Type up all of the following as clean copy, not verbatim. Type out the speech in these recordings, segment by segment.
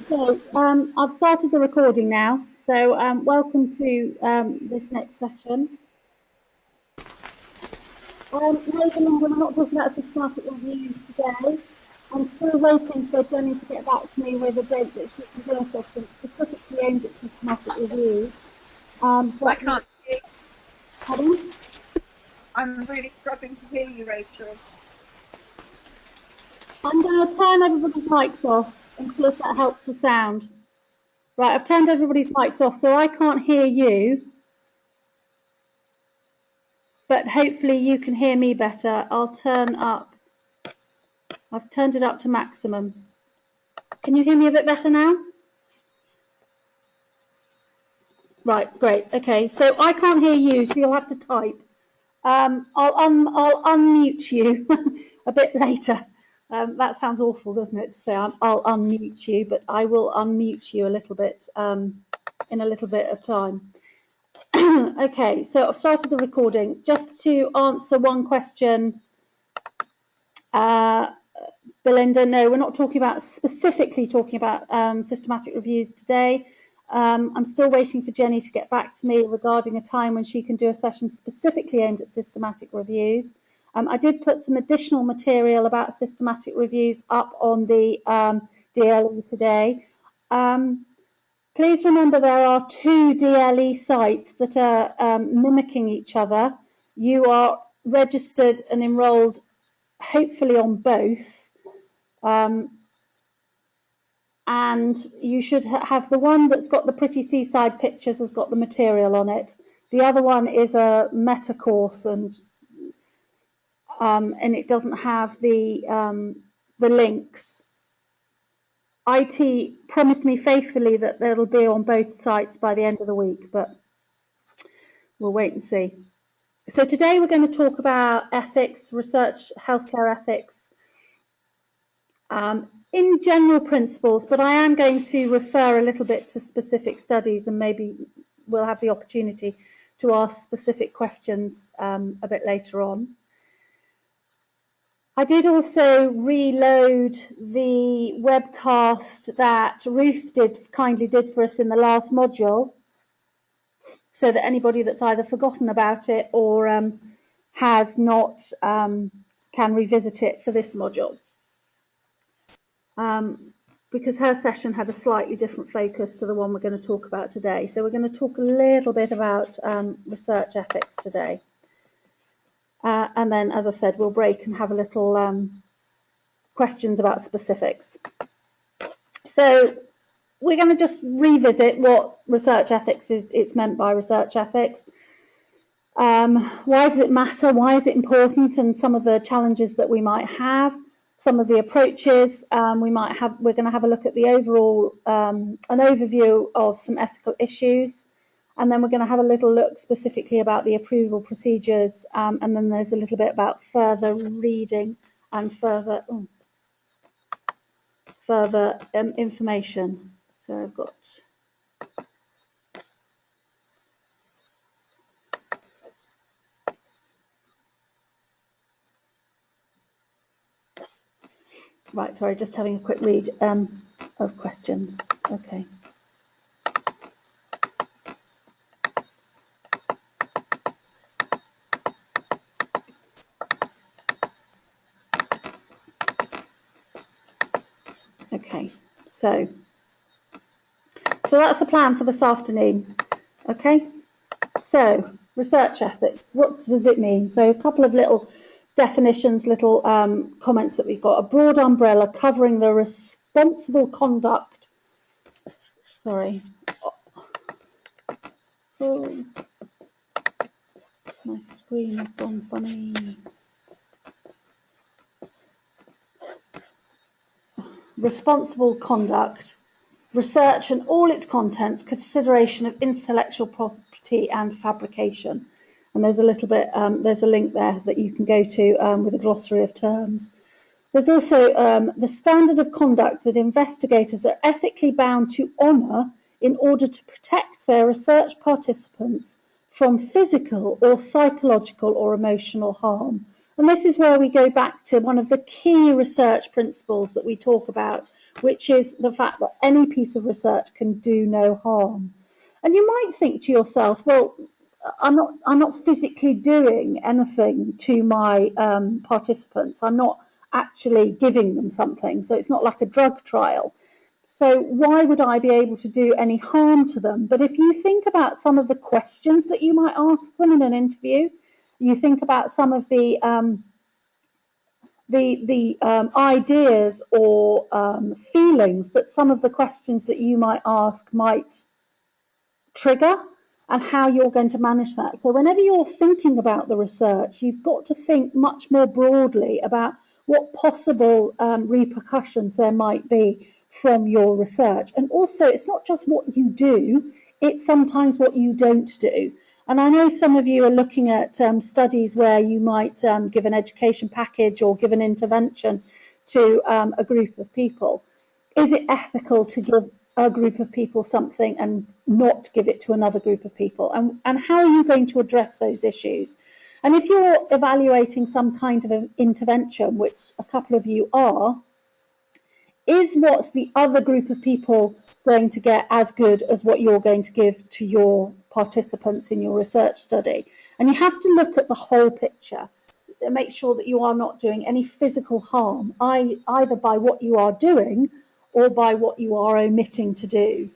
So I've started the recording now. So welcome to this next session. No, Belinda, we're not talking about systematic reviews today. I'm still waiting for Jenny to get back to me with a date that she can do a session specifically aimed at systematic reviews. I can't hear you. Pardon? I'm really struggling to hear you, Rachel. I'm going to turn everybody's mics off and see if that helps the sound. Right, I've turned everybody's mics off, so I can't hear you. But hopefully you can hear me better. I've turned it up to maximum. Can you hear me a bit better now? Right, great. Okay, so I can't hear you, so you'll have to type. I'll unmute you a bit later. That sounds awful, doesn't it, to say I'll unmute you, but I will unmute you a little bit in a little bit of time. Okay, so I've started the recording. Just to answer one question, Belinda, no, we're not specifically talking about systematic reviews today. I'm still waiting for Jenny to get back to me regarding a time when she can do a session specifically aimed at systematic reviews. I did put some additional material about systematic reviews up on the DLE today. Please remember there are two DLE sites that are mimicking each other. You are registered and enrolled hopefully on both. And you should have the one that's got the pretty seaside pictures has got the material on it. The other one is a meta course and it doesn't have the links. IT promised me faithfully that they'll be on both sites by the end of the week, but we'll wait and see. So today we're going to talk about ethics, research, healthcare ethics, in general principles, but I am going to refer a little bit to specific studies and maybe we'll have the opportunity to ask specific questions a bit later on. I did also reload the webcast that Ruth kindly did for us in the last module, so that anybody that's either forgotten about it or has not can revisit it for this module. Because her session had a slightly different focus to the one we're going to talk about today. So we're going to talk a little bit about research ethics today. And then, as I said, we'll break and have a little questions about specifics. So we're going to just revisit what research ethics is. It's meant by research ethics. Why does it matter? Why is it important? And some of the challenges that we might have, some of the approaches we might have. We're going to have a look at the overall, an overview of some ethical issues. And then we're going to have a little look specifically about the approval procedures, and then there's a little bit about further reading and further information. So I've got right. Sorry, just having a quick read of questions. Okay. Okay, so that's the plan for this afternoon. Okay, so research ethics, what does it mean? So a couple of little definitions, little comments that we've got. A broad umbrella covering the responsible conduct. Sorry. Oh, my screen has gone funny. Responsible conduct, research and all its contents, consideration of intellectual property and fabrication. And there's a little bit, there's a link there that you can go to with a glossary of terms. There's also the standard of conduct that investigators are ethically bound to honour in order to protect their research participants from physical or psychological or emotional harm. And this is where we go back to one of the key research principles that we talk about, which is the fact that any piece of research can do no harm. And you might think to yourself, well, I'm not physically doing anything to my participants. I'm not actually giving them something. So it's not like a drug trial. So why would I be able to do any harm to them? But if you think about some of the questions that you might ask them in an interview, you think about some of the ideas or feelings that some of the questions that you might ask might trigger, and how you're going to manage that. So whenever you're thinking about the research, you've got to think much more broadly about what possible repercussions there might be from your research. And also, it's not just what you do, it's sometimes what you don't do. And I know some of you are looking at studies where you might give an education package or give an intervention to a group of people. Is it ethical to give a group of people something and not give it to another group of people? And how are you going to address those issues? And if you're evaluating some kind of an intervention, which a couple of you are, is what the other group of people going to get as good as what you're going to give to your participants in your research study? And you have to look at the whole picture and make sure that you are not doing any physical harm, either by what you are doing or by what you are omitting to do.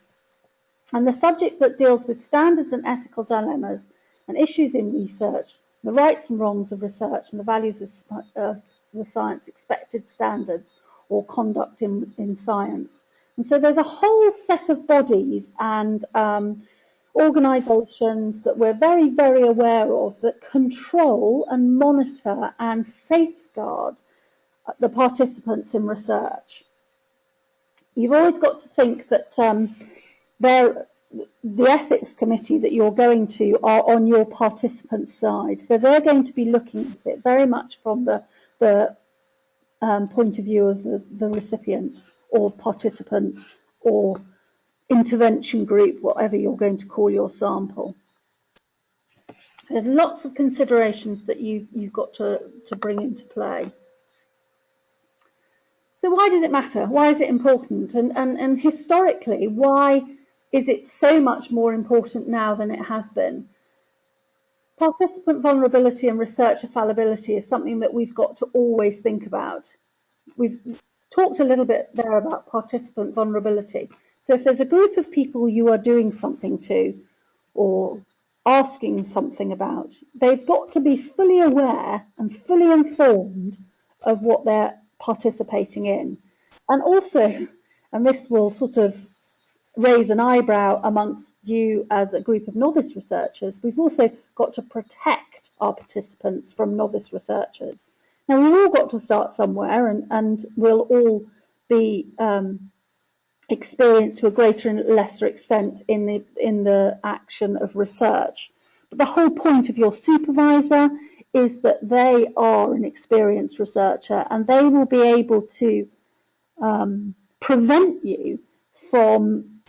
And the subject that deals with standards and ethical dilemmas and issues in research, the rights and wrongs of research and the values of the science expected standards or conduct in science. And so there's a whole set of bodies and organisations that we're very, very aware of that control and monitor and safeguard the participants in research. You've always got to think that the ethics committee that you're going to are on your participants' side. So they're going to be looking at it very much from the point of view of the recipient or participant or intervention group, whatever you're going to call your sample. There's lots of considerations that you've got to bring into play. So why does it matter? Why is it important? And historically, why is it so much more important now than it has been? Participant vulnerability and researcher fallibility is something that we've got to always think about. We've talked a little bit there about participant vulnerability. So if there's a group of people you are doing something to or asking something about, they've got to be fully aware and fully informed of what they're participating in. And also, and this will sort of raise an eyebrow amongst you as a group of novice researchers, we've also got to protect our participants from novice researchers. Now, we've all got to start somewhere, and we'll all be experienced to a greater and lesser extent in the action of research. But the whole point of your supervisor is that they are an experienced researcher and they will be able to prevent you from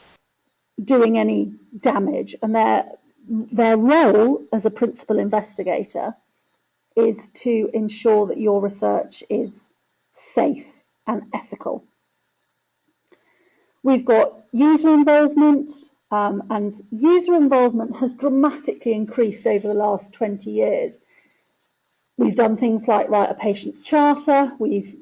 doing any damage. And their role as a principal investigator is to ensure that your research is safe and ethical. We've got user involvement, and user involvement has dramatically increased over the last 20 years. We've done things like write a patient's charter. We've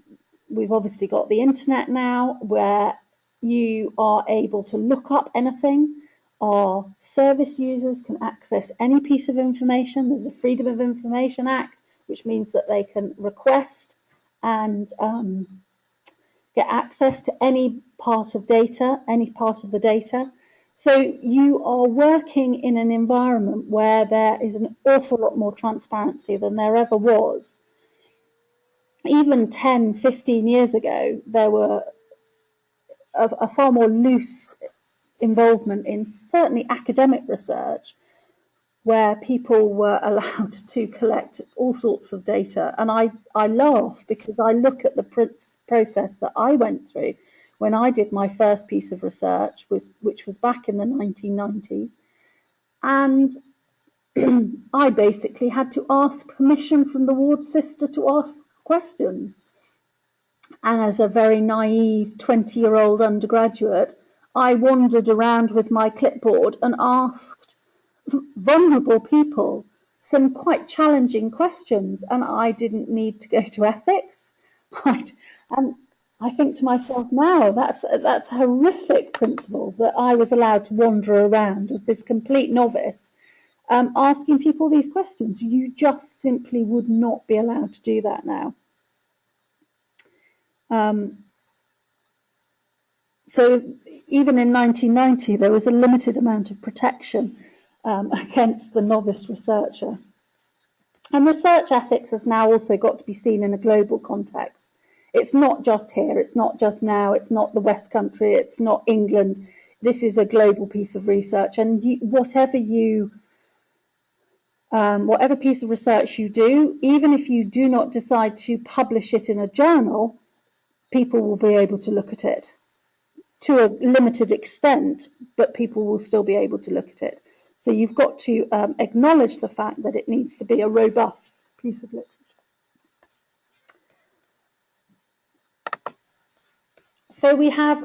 obviously got the internet now, where you are able to look up anything. Our service users can access any piece of information. There's a Freedom of Information Act, which means that they can request and get access to any part of data, any part of the data. So you are working in an environment where there is an awful lot more transparency than there ever was. Even 10, 15 years ago, there were a far more loose involvement in certainly academic research, where people were allowed to collect all sorts of data. And I laugh because I look at the process that I went through when I did my first piece of research, which was back in the 1990s. And I basically had to ask permission from the ward sister to ask questions. And as a very naive 20-year-old undergraduate, I wandered around with my clipboard and asked vulnerable people some quite challenging questions, and I didn't need to go to ethics. Right? And I think to myself now, that's a horrific principle that I was allowed to wander around as this complete novice, asking people these questions. You just simply would not be allowed to do that now. So even in 1990, there was a limited amount of protection against the novice researcher. And research ethics has now also got to be seen in a global context. It's not just here, it's not just now, it's not the West Country, it's not England. This is a global piece of research, and whatever piece of research you do, even if you do not decide to publish it in a journal, people will be able to look at it to a limited extent, but people will still be able to look at it. So you've got to acknowledge the fact that it needs to be a robust piece of literature. So we had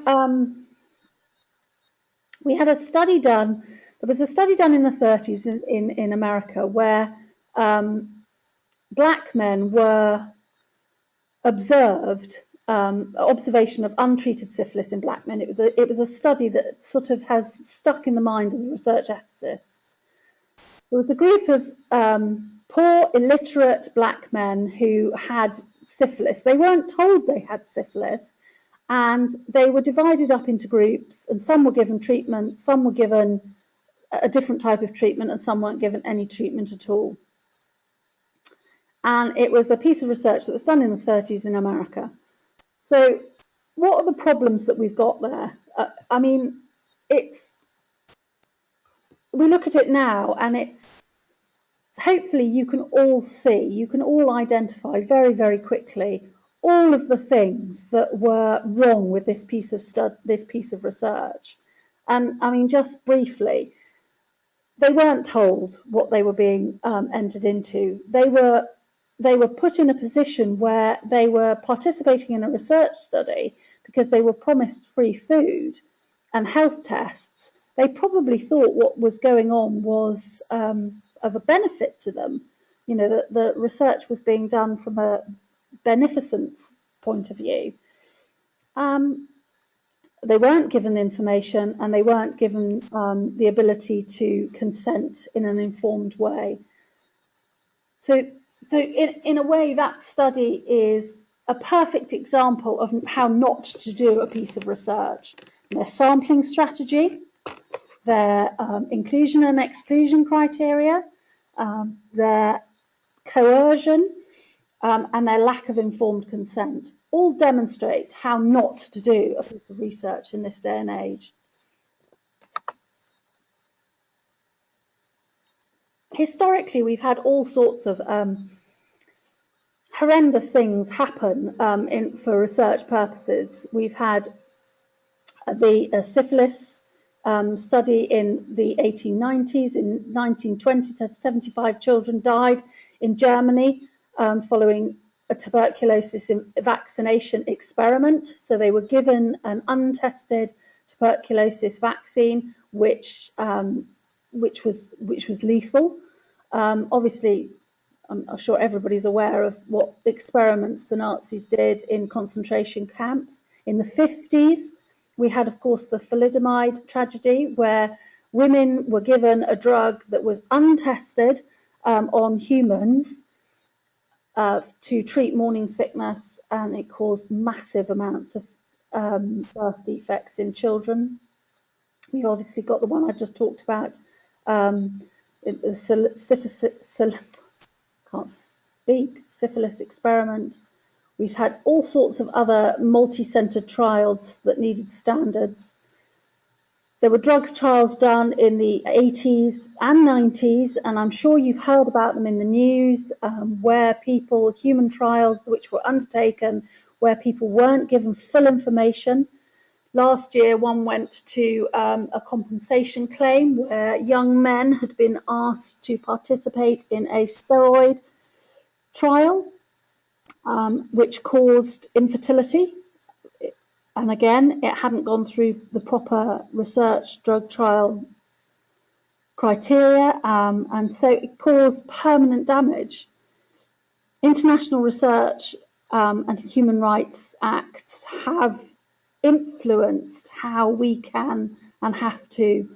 a study done. There was a study done in the 30s in America where black men were observation of untreated syphilis in black men. It was a study that sort of has stuck in the mind of the research ethicists. There was a group of poor, illiterate black men who had syphilis. They weren't told they had syphilis, and they were divided up into groups, and some were given treatment, some were given a different type of treatment, and some weren't given any treatment at all. And it was a piece of research that was done in the 30s in America. So what are the problems that we've got there? I mean, we look at it now, and it's, hopefully you can all see, you can all identify very, very quickly all of the things that were wrong with this piece of research. And I mean, just briefly, they weren't told what they were being entered into. They were put in a position where they were participating in a research study because they were promised free food and health tests. They probably thought what was going on was of a benefit to them. You know, that the research was being done from a beneficence point of view. They weren't given information, and they weren't given the ability to consent in an informed way. So in a way, that study is a perfect example of how not to do a piece of research. Their sampling strategy, their inclusion and exclusion criteria, their coercion, and their lack of informed consent all demonstrate how not to do a piece of research in this day and age. Historically, we've had all sorts of horrendous things happen for research purposes. We've had the syphilis study in the 1890s. In 1920, 75 children died in Germany following a tuberculosis vaccination experiment. So they were given an untested tuberculosis vaccine, which was lethal. Obviously, I'm sure everybody's aware of what experiments the Nazis did in concentration camps. In the 50s, we had, of course, the thalidomide tragedy, where women were given a drug that was untested on humans to treat morning sickness, and it caused massive amounts of birth defects in children. We've obviously got the one I just talked about, syphilis experiment. We've had all sorts of other multi-centered trials that needed standards. There were drugs trials done in the 80s and 90s, and I'm sure you've heard about them in the news, where human trials which were undertaken, where people weren't given full information. Last year, one went to a compensation claim where young men had been asked to participate in a steroid trial, which caused infertility. And again, it hadn't gone through the proper research drug trial criteria, and so it caused permanent damage. International research and human rights acts have influenced how we can and have to,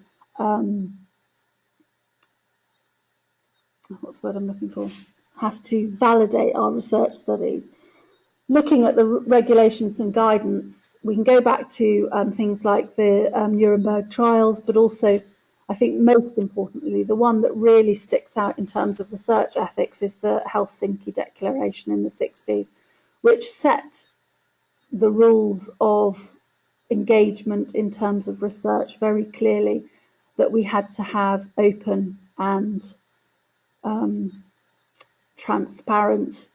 what's the word I'm looking for? Have to validate our research studies. Looking at the regulations and guidance, we can go back to things like the Nuremberg trials, but also, I think most importantly, the one that really sticks out in terms of research ethics is the Helsinki Declaration in the 60s, which set the rules of engagement in terms of research very clearly, that we had to have open and transparent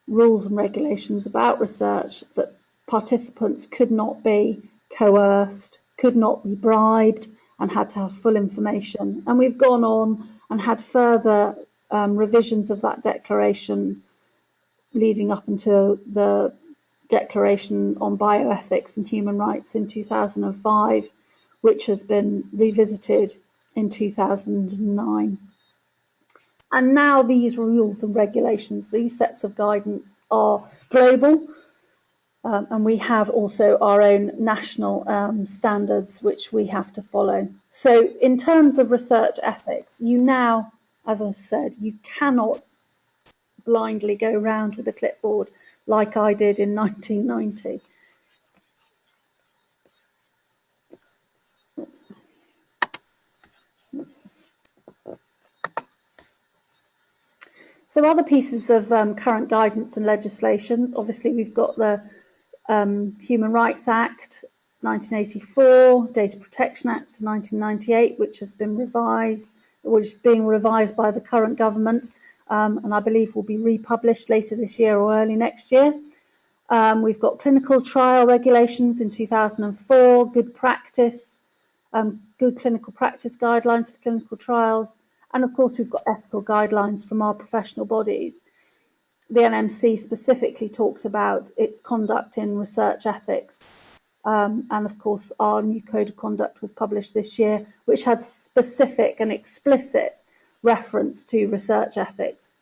rules and regulations about research, that participants could not be coerced, could not be bribed, and had to have full information. And we've gone on and had further revisions of that declaration leading up until the Declaration on Bioethics and Human Rights in 2005, which has been revisited in 2009. And now these rules and regulations, these sets of guidance are global, and we have also our own national standards which we have to follow. So in terms of research ethics, you now, as I've said, you cannot blindly go around with a clipboard like I did in 1990. So other pieces of current guidance and legislation, obviously we've got the Human Rights Act 1984, Data Protection Act 1998, which has been revised, which is being revised by the current government, and I believe will be republished later this year or early next year. We've got clinical trial regulations in 2004, good practice, good clinical practice guidelines for clinical trials, and of course we've got ethical guidelines from our professional bodies. The NMC specifically talks about its conduct in research ethics, and of course our new code of conduct was published this year, which had specific and explicit reference to research ethics.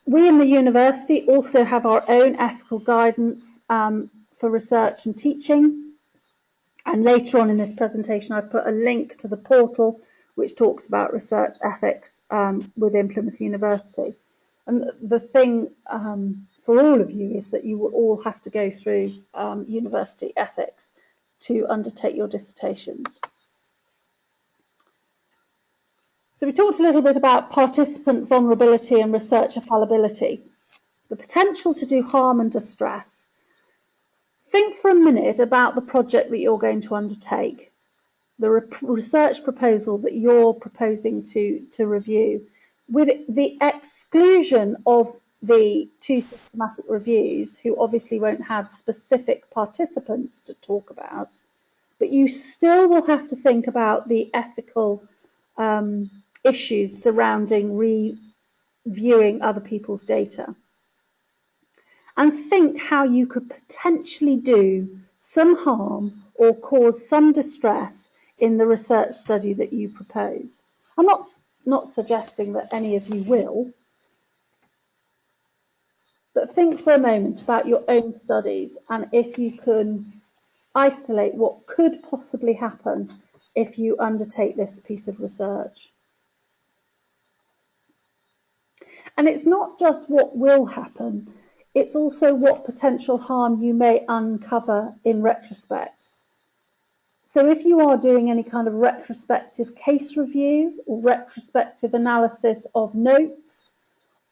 We in the university also have our own ethical guidance for research and teaching, and later on in this presentation I've put a link to the portal which talks about research ethics within Plymouth University. And the thing for all of you is that you will all have to go through university ethics to undertake your dissertations. So we talked a little bit about participant vulnerability and researcher fallibility, the potential to do harm and distress. Think for a minute about the project that you're going to undertake, the research proposal that you're proposing to review, with the exclusion of the two systematic reviews, who obviously won't have specific participants to talk about, but you still will have to think about the ethical issues surrounding reviewing other people's data. And think how you could potentially do some harm or cause some distress in the research study that you propose. I'm not suggesting that any of you will, but think for a moment about your own studies and if you can isolate what could possibly happen if you undertake this piece of research. And it's not just what will happen, it's also what potential harm you may uncover in retrospect. So if you are doing any kind of retrospective case review or retrospective analysis of notes,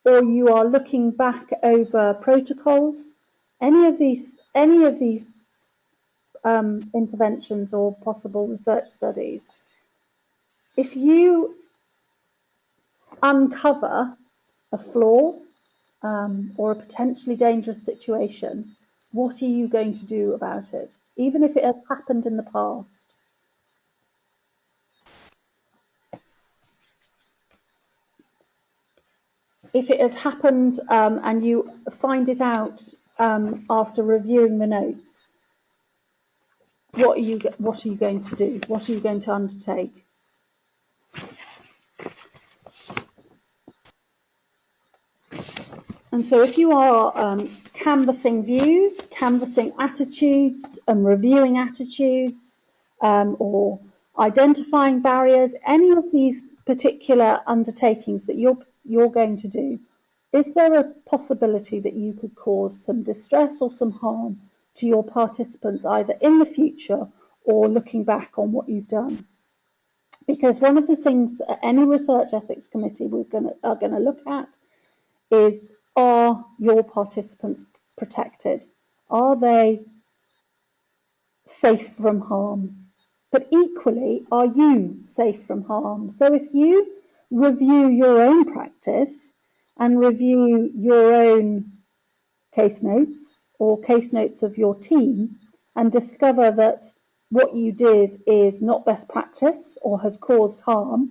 or you are looking back over protocols, any of these interventions or possible research studies, if you uncover a flaw or a potentially dangerous situation, what are you going to do about it, even if it has happened in the past? If it has happened and you find it out after reviewing the notes, what are you going to do? What are you going to undertake? And so if you are canvassing views, canvassing attitudes and reviewing attitudes, or identifying barriers, any of these particular undertakings that you're going to do, is there a possibility that you could cause some distress or some harm to your participants, either in the future or looking back on what you've done? Because one of the things that any research ethics committee are going to look at is, are your participants protected? Are they safe from harm? But equally, are you safe from harm? So if you review your own practice and review your own case notes or case notes of your team and discover that what you did is not best practice or has caused harm,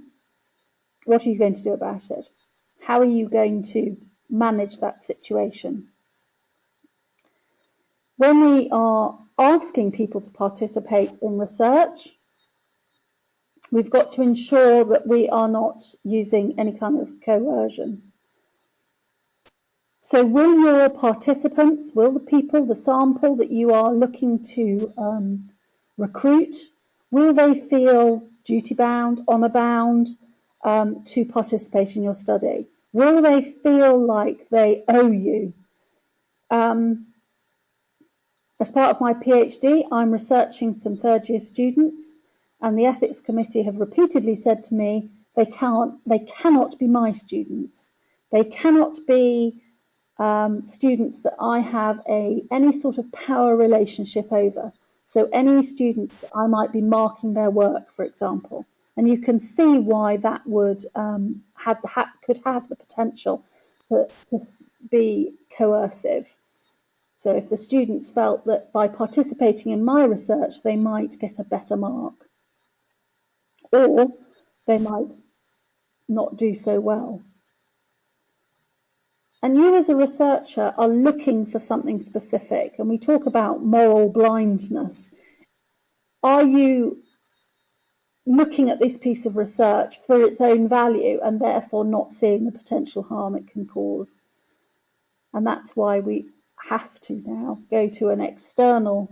what are you going to do about it? How are you going to manage that situation? When we are asking people to participate in research, we've got to ensure that we are not using any kind of coercion. So will your participants, will the people, the sample that you are looking to recruit, will they feel duty-bound, honour-bound to participate in your study? Will they feel like they owe you? As part of my PhD, I'm researching some third-year students, and the ethics committee have repeatedly said to me they cannot be my students. They cannot be students that I have any sort of power relationship over. So any students that I might be marking their work, for example, and you can see why that would could have the potential to be coercive. So if the students felt that by participating in my research, they might get a better mark, or they might not do so well. And you as a researcher are looking for something specific, and we talk about moral blindness. Are you looking at this piece of research for its own value and therefore not seeing the potential harm it can cause? And that's why we have to now go to an external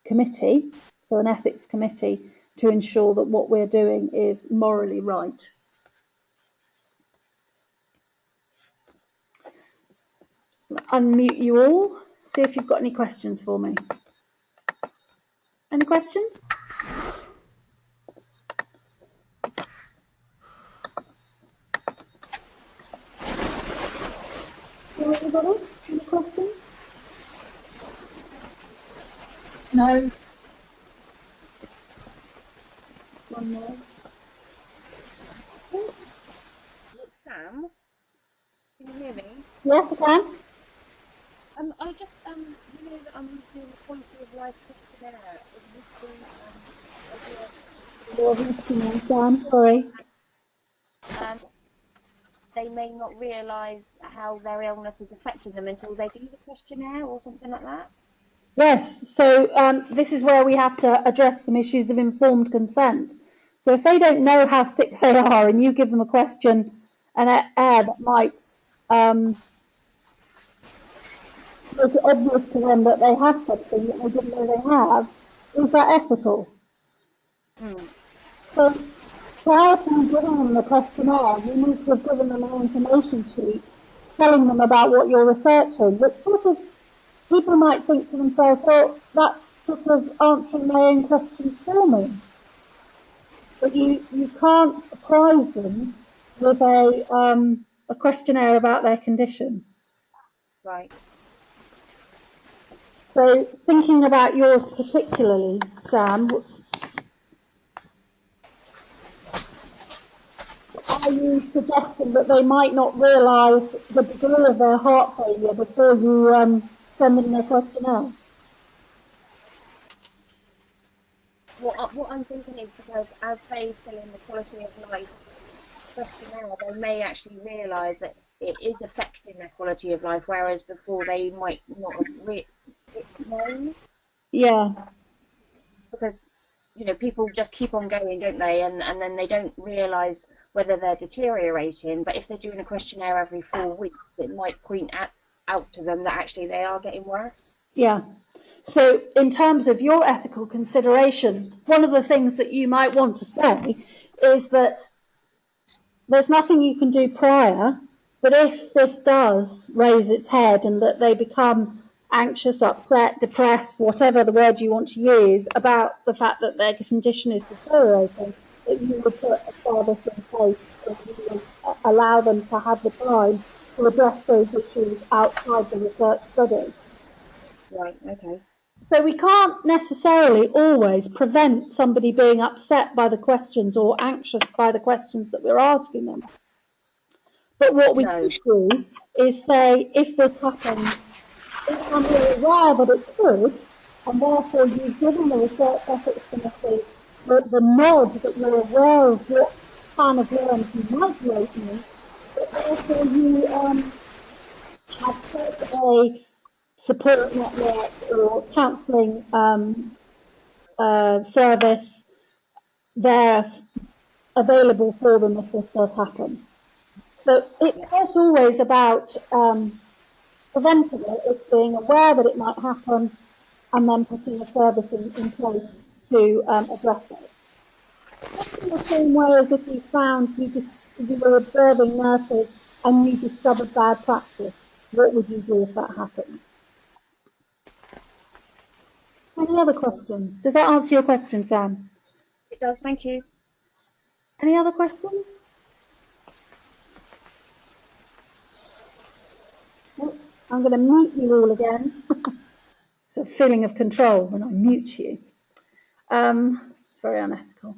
committee, so an ethics committee, to ensure that what we're doing is morally right. Just unmute you all, see if you've got any questions for me. Any questions? Anybody? Any questions? No. One more. Sam, can you hear me? Yes, I can. I just you know that I'm doing the quality of life questionnaire. I'm sorry. They may not realise how their illness has affected them until they do the questionnaire or something like that. Yes, so this is where we have to address some issues of informed consent. So if they don't know how sick they are and you give them a question, an air that might make it obvious to them that they have something that they didn't know they have, is that ethical? So prior to you giving them the questionnaire, you need to have given them an information sheet telling them about what you're researching, which sort of people might think to themselves, well, that's sort of answering my own questions for me. But you can't surprise them with a questionnaire about their condition. Right. So thinking about yours particularly, Sam, are you suggesting that they might not realise the degree of their heart failure before you send them their questionnaire? what I'm thinking is because as they fill in the quality of life questionnaire, they may actually realise that it is affecting their quality of life, whereas before they might not have known. Yeah, Because people just keep on going, don't they? And then they don't realise whether they're deteriorating. But if they're doing a questionnaire every 4 weeks, it might point out to them that actually they are getting worse. yeah. So in terms of your ethical considerations, one of the things that you might want to say is that there's nothing you can do prior, but if this does raise its head and that they become anxious, upset, depressed, whatever the word you want to use, about the fact that their condition is deteriorating, that you would put a service in place and you would allow them to have the time to address those issues outside the research study. Right, okay. So we can't necessarily always prevent somebody being upset by the questions or anxious by the questions that we're asking them. But what we could do is say, if this happens, if you're aware that it could, and therefore you've given the Research Ethics Committee the nod that you're aware of what kind of worms you might be opening, but therefore you have put a support network or counselling service there available for them if this does happen. So it's not always about preventing it, it's being aware that it might happen and then putting a service in place to address it. Just in the same way as if you found you were observing nurses and you discovered bad practice, what would you do if that happened? Any other questions? Does that answer your question, Sam? It does, thank you. Any other questions? I'm going to mute you all again. It's a feeling of control when I mute you. Very unethical.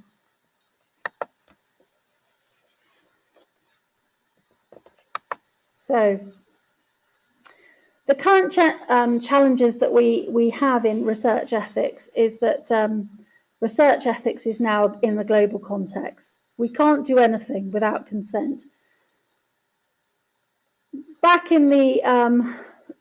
So the current challenges that we have in research ethics is that research ethics is now in the global context. We can't do anything without consent. Back in the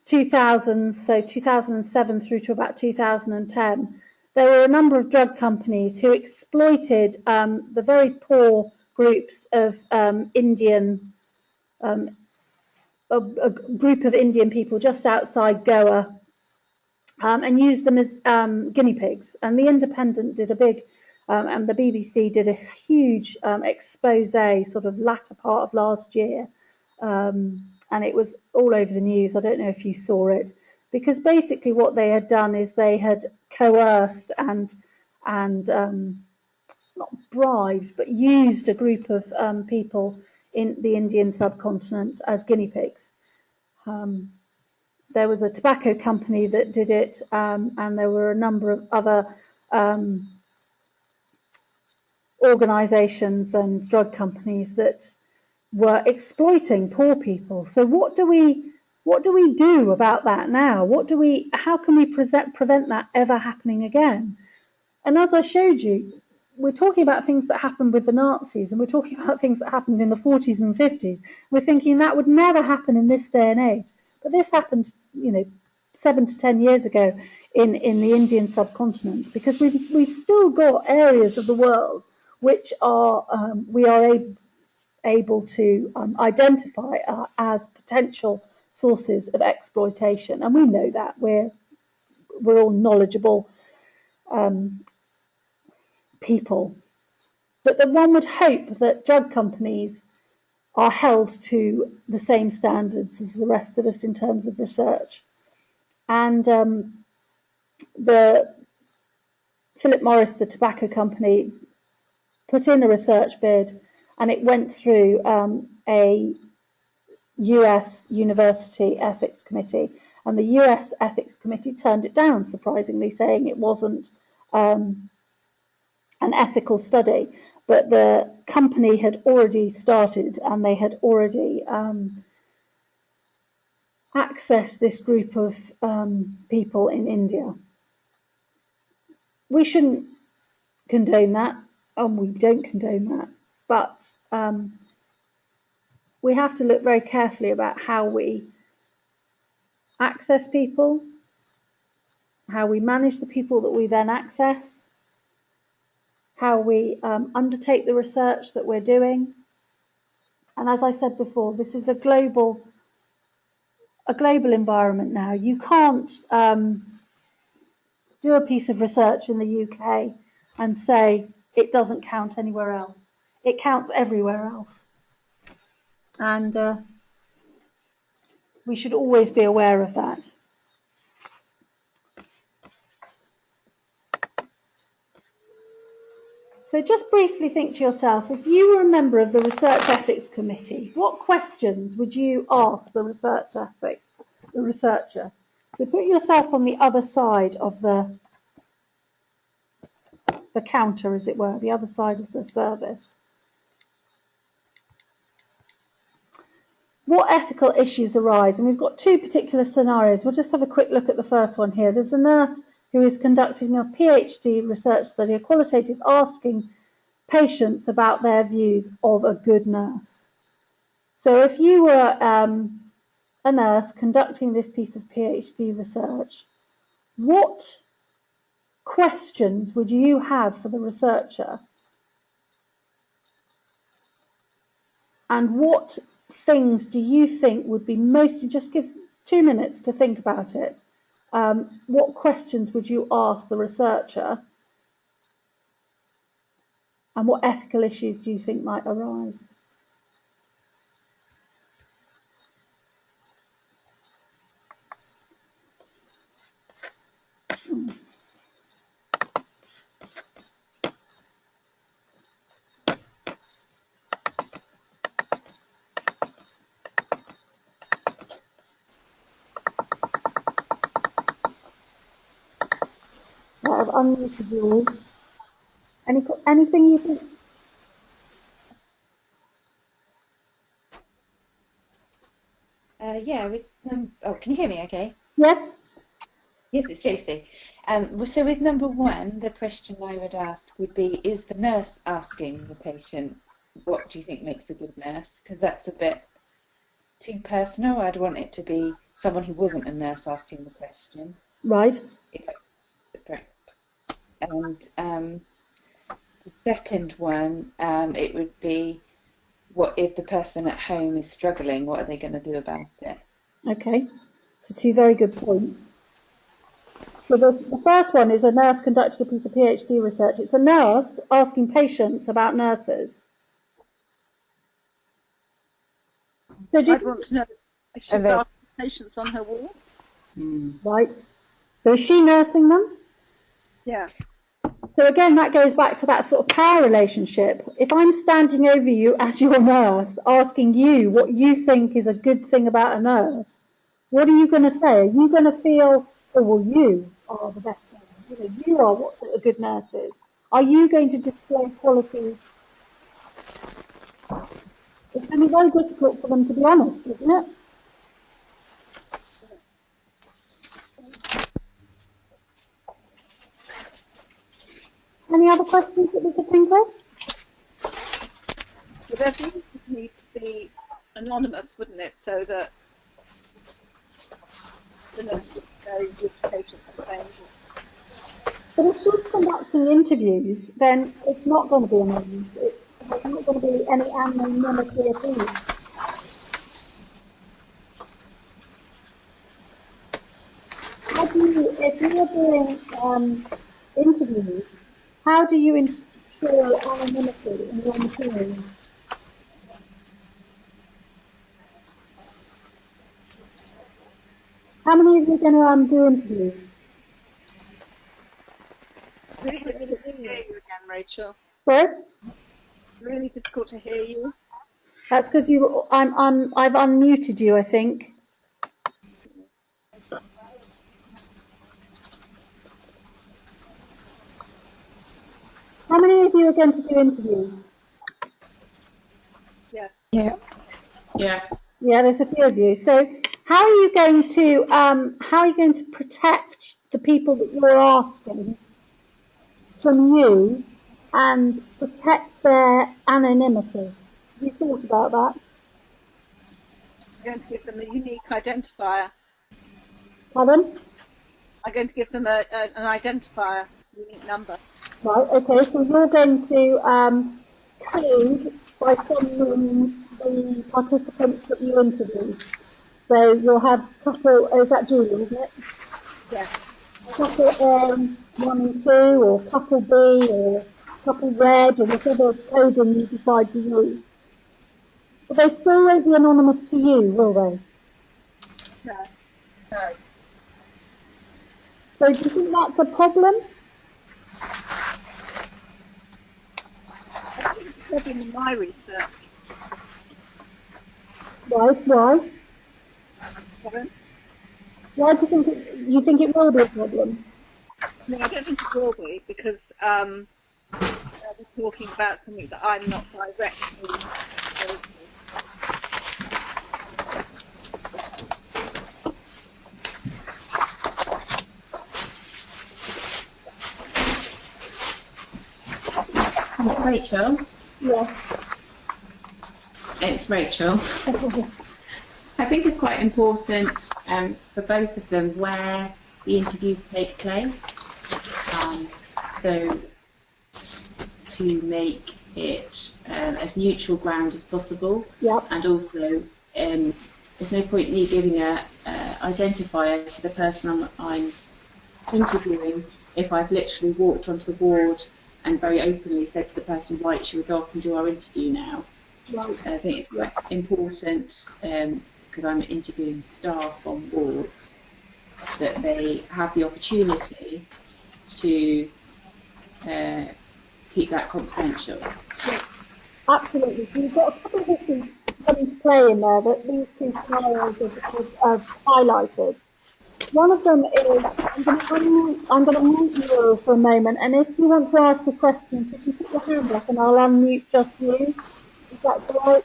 2000s, so 2007 through to about 2010, there were a number of drug companies who exploited the very poor groups of Indian, a group of Indian people just outside Goa, and used them as guinea pigs. And The Independent did a big, and the BBC did a huge expose sort of latter part of last year. And it was all over the news. I don't know if you saw it, because basically what they had done is they had coerced and not bribed, but used a group of people in the Indian subcontinent as guinea pigs. There was a tobacco company that did it, and there were a number of other organisations and drug companies that were exploiting poor people. So what do we do about that now? How can we prevent that ever happening again? And as I showed you, we're talking about things that happened with the Nazis, and we're talking about things that happened in the 40s and 50s. We're thinking that would never happen in this day and age, but this happened, 7 to 10 years ago in the Indian subcontinent, because we've still got areas of the world which we are able to identify as potential sources of exploitation, and we know that we're all knowledgeable people. But then one would hope that drug companies are held to the same standards as the rest of us in terms of research. And the Philip Morris, the tobacco company, put in a research bid, and it went through a US University Ethics Committee, and the US Ethics Committee turned it down, surprisingly, saying it wasn't an ethical study. But the company had already started, and they had already accessed this group of people in India. We shouldn't condone that, and we don't condone that. But we have to look very carefully about how we access people, how we manage the people that we then access, how we undertake the research that we're doing. And as I said before, this is a global environment now. You can't do a piece of research in the UK and say it doesn't count anywhere else. It counts everywhere else. And we should always be aware of that. So just briefly think to yourself, if you were a member of the Research Ethics Committee, what questions would you ask the researcher? So put yourself on the other side of the counter, as it were, the other side of the service. What ethical issues arise? And we've got two particular scenarios. We'll just have a quick look at the first one here. There's a nurse who is conducting a PhD research study, a qualitative, asking patients about their views of a good nurse. So if you were a nurse conducting this piece of PhD research, what questions would you have for the researcher? And what things do you think would be most, just give 2 minutes to think about it. What questions would you ask the researcher? And what ethical issues do you think might arise? I've unmuted you all. Anything you think? Yeah, can you hear me okay? Yes? Yes, it's Josie. So with number one, the question I would ask would be, is the nurse asking the patient, what do you think makes a good nurse? Because that's a bit too personal. I'd want it to be someone who wasn't a nurse asking the question. Right. And the second one, it would be, what if the person at home is struggling? What are they going to do about it? Okay, so two very good points. So the first one is a nurse conducting a piece of PhD research. It's a nurse asking patients about nurses. So I'd want to know if she's asking patients on her wards. Right. So is she nursing them? Yeah. So again, that goes back to that sort of power relationship. If I'm standing over you as your nurse, asking you what you think is a good thing about a nurse, what are you going to say? Are you going to feel, oh, well, you are the best thing. You know, you are what a good nurse is. Are you going to display qualities? It's going to be very difficult for them to be honest, isn't it? Any other questions that we could think of? But everything needs to be anonymous, wouldn't it? So that the nurse would know which patient is saying. But if she's conducting interviews, then it's not going to be anonymous. There's not going to be any anonymity at all. If you're doing interviews, how do you ensure anonymity in your material? How many of you are going to do interviews? Really difficult to hear you again, Rachel. Sorry? Really difficult to hear you. That's because I've unmuted you, I think. How many of you are going to do interviews? Yeah. Yeah. Yeah. Yeah, there's a few of you. So how are you going to protect the people that you're asking from you and protect their anonymity? Have you thought about that? I'm going to give them a unique identifier. Pardon? I'm going to give them an identifier, unique number. Right, okay, so you're going to code by some means the participants that you interview. So you'll have couple, is that Julie, isn't it? Yes. Couple A1 and 2, or couple B, or couple red, or whatever coding you decide to use. But they still won't be anonymous to you, will they? No. So do you think that's a problem? I think it's a problem in my research. Right, why? Pardon? Why do you think it will be a problem? No, I don't think it will be, because we're talking about something that I'm not directly exposed to. Rachel, Yes. it's Rachel. I think it's quite important for both of them where the interviews take place. So to make it as neutral ground as possible. Yep. And also, there's no point in me giving a identifier to the person I'm interviewing if I've literally walked onto the ward and very openly said to the person, right, should we go off and do our interview now? Right. I think it's quite important, because I'm interviewing staff on wards, that they have the opportunity to keep that confidential. Yes, absolutely. So you've got a couple of issues coming to play in there that these two scenarios have highlighted. One of them is, I'm going to mute you for a moment, and if you want to ask a question, could you put your hand up and I'll unmute just you? Is that all right?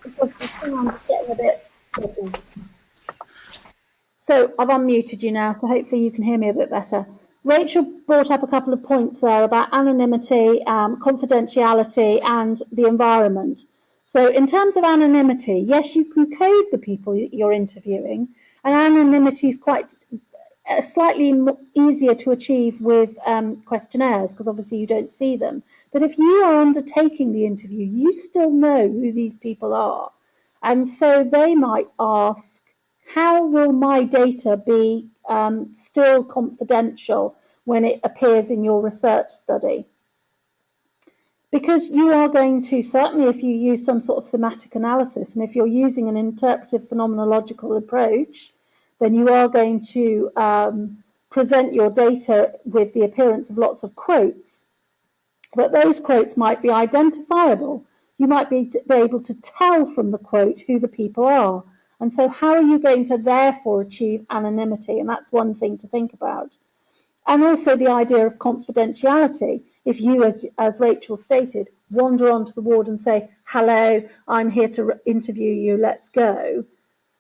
Because the sound is getting a bit tricky. So I've unmuted you now, so hopefully you can hear me a bit better. Rachel brought up a couple of points there about anonymity, confidentiality, and the environment. So in terms of anonymity, yes, you can code the people you're interviewing, and anonymity is quite slightly easier to achieve with questionnaires, because obviously you don't see them. But if you are undertaking the interview, you still know who these people are. And so they might ask, how will my data be still confidential when it appears in your research study? Because you are going to, certainly if you use some sort of thematic analysis, and if you're using an interpretive phenomenological approach, then you are going to present your data with the appearance of lots of quotes. But those quotes might be identifiable. You might be able to tell from the quote who the people are. And so how are you going to therefore achieve anonymity? And that's one thing to think about. And also the idea of confidentiality. If you, as Rachel stated, wander onto the ward and say, hello, I'm here to interview you, let's go,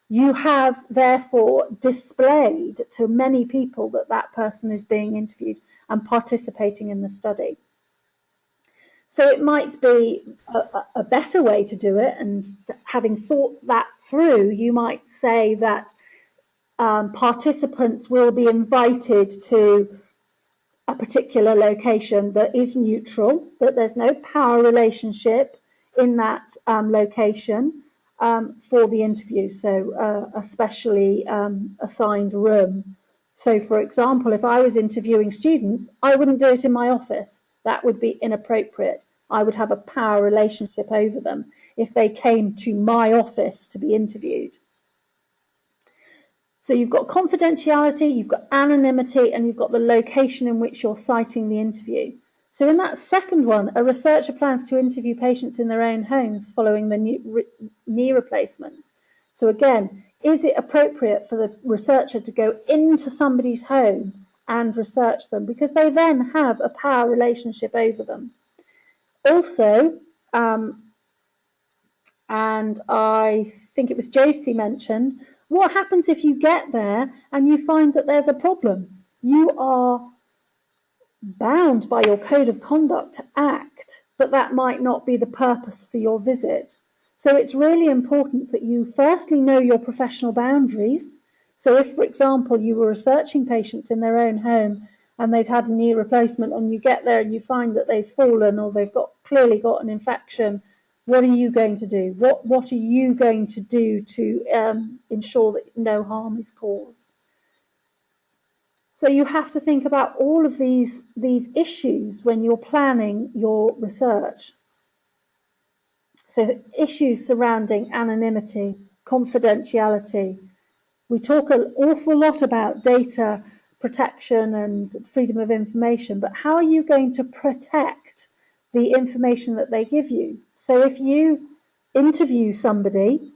you have therefore displayed to many people that that person is being interviewed and participating in the study. So it might be a better way to do it, and having thought that through, you might say that participants will be invited to a particular location that is neutral, that there's no power relationship in that location for the interview, so a specially assigned room. So for example, if I was interviewing students, I wouldn't do it in my office. That would be inappropriate. I would have a power relationship over them if they came to my office to be interviewed. So you've got confidentiality, you've got anonymity, and you've got the location in which you're citing the interview. So in that second one, a researcher plans to interview patients in their own homes following the knee replacements. So again, is it appropriate for the researcher to go into somebody's home and research them? Because they then have a power relationship over them. Also, and I think it was Josie mentioned, what happens if you get there and you find that there's a problem? You are bound by your code of conduct to act, but that might not be the purpose for your visit. So it's really important that you firstly know your professional boundaries. So if, for example, you were researching patients in their own home and they'd had a knee replacement and you get there and you find that they've fallen or they've clearly got an infection, what are you going to do? What are you going to do to ensure that no harm is caused? So you have to think about all of these issues when you're planning your research. So issues surrounding anonymity, confidentiality. We talk an awful lot about data protection and freedom of information, but how are you going to protect the information that they give you? So if you interview somebody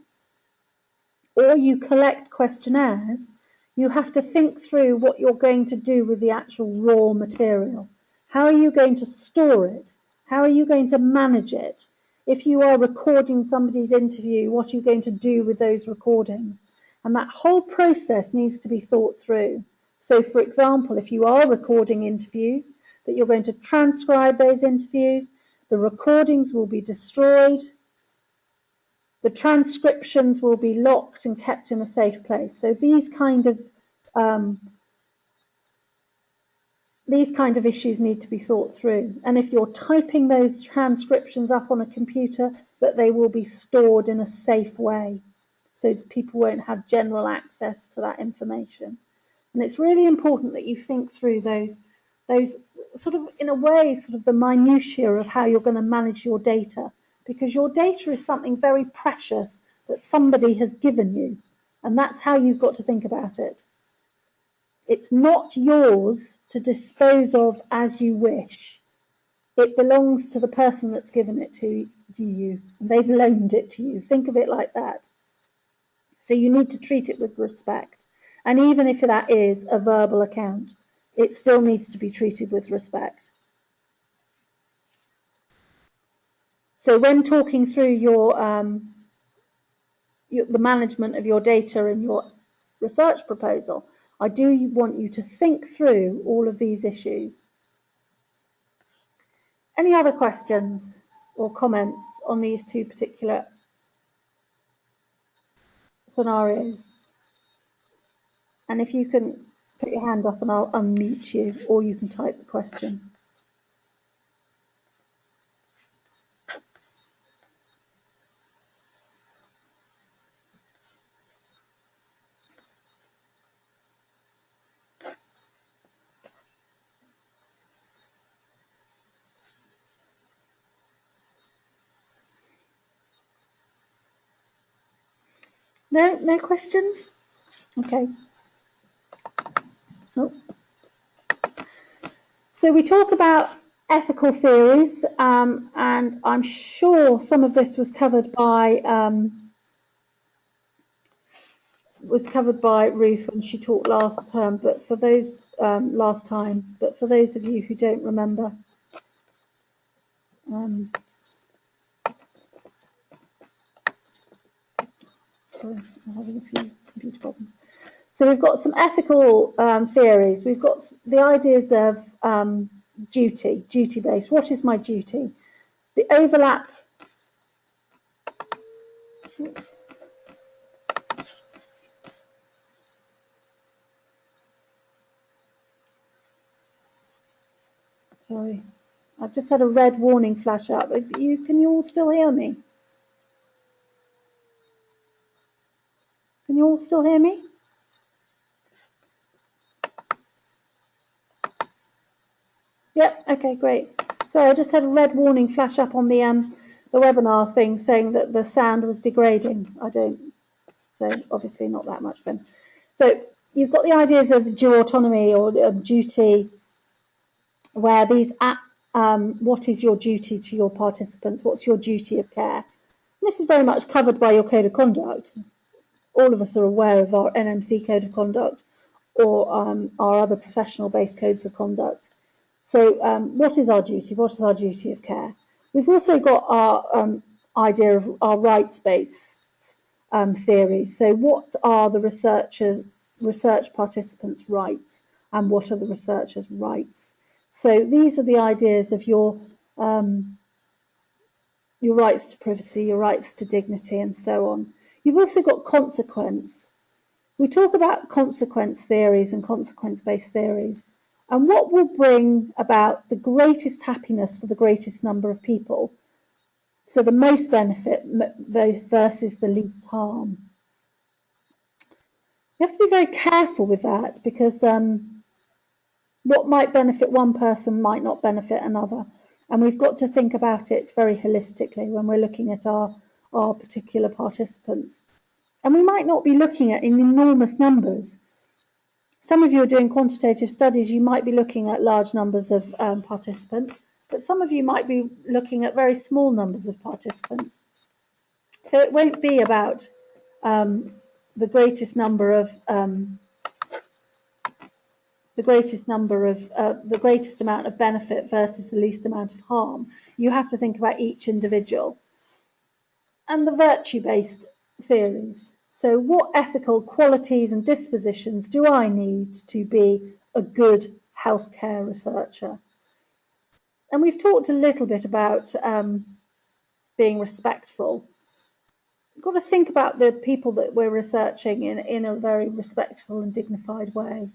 or you collect questionnaires, you have to think through what you're going to do with the actual raw material. How are you going to store it? How are you going to manage it? If you are recording somebody's interview, what are you going to do with those recordings? And that whole process needs to be thought through. So, for example, if you are recording interviews, that you're going to transcribe those interviews, the recordings will be destroyed, the transcriptions will be locked and kept in a safe place. So these kind of issues need to be thought through. And if you're typing those transcriptions up on a computer, that they will be stored in a safe way, so people won't have general access to that information. And it's really important that you think through those sort of, in a way, sort of the minutiae of how you're going to manage your data, because your data is something very precious that somebody has given you, and that's how you've got to think about it. It's not yours to dispose of as you wish. It belongs to the person that's given it to you, and they've loaned it to you. Think of it like that. So you need to treat it with respect. And even if that is a verbal account, it still needs to be treated with respect. So when talking through the management of your data and your research proposal, I do want you to think through all of these issues. Any other questions or comments on these two particular scenarios? And if you can put your hand up and I'll unmute you, or you can type the question. No questions? Okay. Nope. So we talk about ethical theories, and I'm sure some of this was covered by Ruth when she talked last term. But for those but for those of you who don't remember, sorry, I'm having a few computer problems. So we've got some ethical theories. We've got the ideas of duty-based. What is my duty? The overlap. Sorry, I've just had a red warning flash up. Can you all still hear me? Can you all still hear me? Yep, okay, great. So I just had a red warning flash up on the webinar thing saying that the sound was degrading. So obviously not that much then. So you've got the ideas of due autonomy or duty, where these what is your duty to your participants? What's your duty of care? And this is very much covered by your code of conduct. All of us are aware of our NMC code of conduct or our other professional-based codes of conduct. So what is our duty? What is our duty of care? We've also got our idea of our rights-based theory. So what are the research participants' rights and what are the researchers' rights? So these are the ideas of your rights to privacy, your rights to dignity, and so on. You've also got consequence. We talk about consequence theories and consequence-based theories, and what will bring about the greatest happiness for the greatest number of people. So the most benefit versus the least harm. You have to be very careful with that, because what might benefit one person might not benefit another. And we've got to think about it very holistically when we're looking at our particular participants. And we might not be looking at in enormous numbers. Some of you are doing quantitative studies, you might be looking at large numbers of participants, but some of you might be looking at very small numbers of participants. So it won't be about the greatest amount of benefit versus the least amount of harm. You have to think about each individual. And the virtue-based theories. So what ethical qualities and dispositions do I need to be a good healthcare researcher? And we've talked a little bit about being respectful. We've got to think about the people that we're researching in a very respectful and dignified way.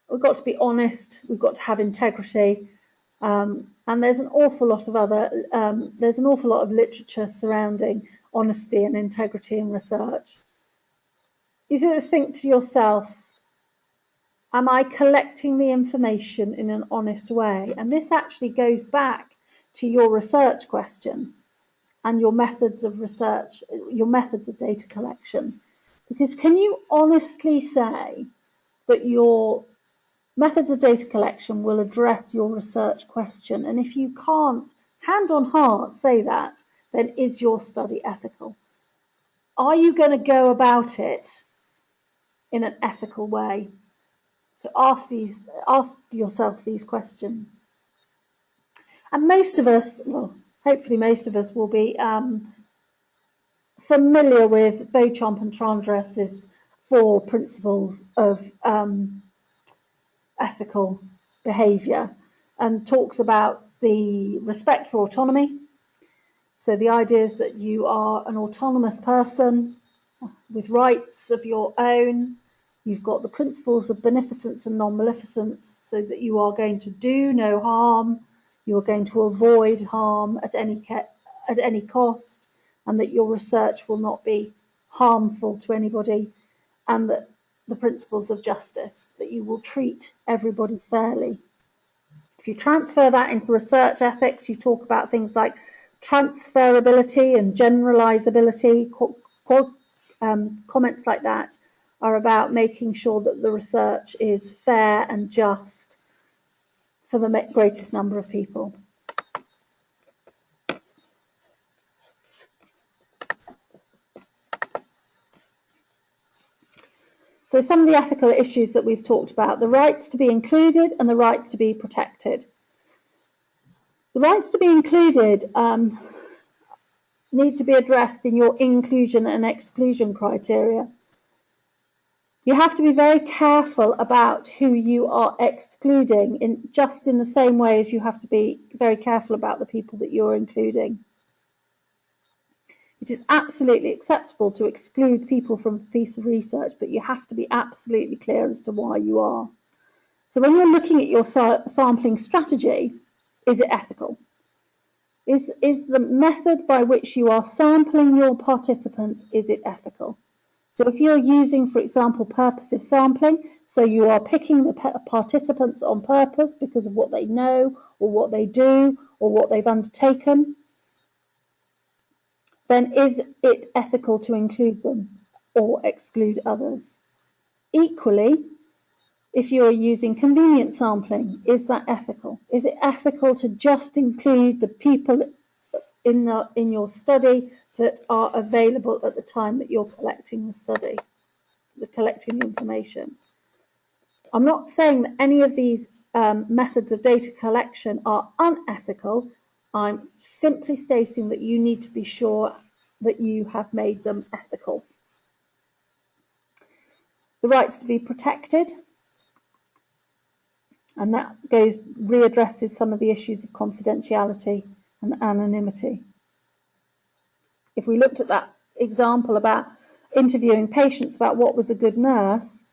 We've got to be honest, we've got to have integrity, and there's an awful lot of literature surrounding honesty and integrity in research. You have to think to yourself, am I collecting the information in an honest way? And this actually goes back to your research question and your methods of research, your methods of data collection. Because can you honestly say that your methods of data collection will address your research question? And if you can't, hand on heart, say that, then is your study ethical? Are you going to go about it in an ethical way? So ask yourself these questions. And most of us, well, hopefully most of us will be familiar with Beauchamp and Tendres's 4 principles of ethical behaviour, and talks about the respect for autonomy. So the idea is that you are an autonomous person with rights of your own. You've got the principles of beneficence and non-maleficence, so that you are going to do no harm, you are going to avoid harm at any cost, and that your research will not be harmful to anybody, and that the principles of justice, that you will treat everybody fairly. If you transfer that into research ethics, you talk about things like transferability and generalizability. Comments like that are about making sure that the research is fair and just for the greatest number of people. So some of the ethical issues that we've talked about: the rights to be included and the rights to be protected. The rights to be included need to be addressed in your inclusion and exclusion criteria. You have to be very careful about who you are excluding, just in the same way as you have to be very careful about the people that you're including. It is absolutely acceptable to exclude people from a piece of research, but you have to be absolutely clear as to why you are. So when you're looking at your sampling strategy, is it ethical? Is the method by which you are sampling your participants, is it ethical? So if you're using, for example, purposive sampling, so you are picking the participants on purpose because of what they know or what they do or what they've undertaken, then is it ethical to include them or exclude others? Equally, if you are using convenient sampling, is that ethical? Is it ethical to just include the people in your study that are available at the time that you're collecting the information? I'm not saying that any of these methods of data collection are unethical. I'm simply stating that you need to be sure that you have made them ethical. The rights to be protected. And that readdresses some of the issues of confidentiality and anonymity. If we looked at that example about interviewing patients about what was a good nurse,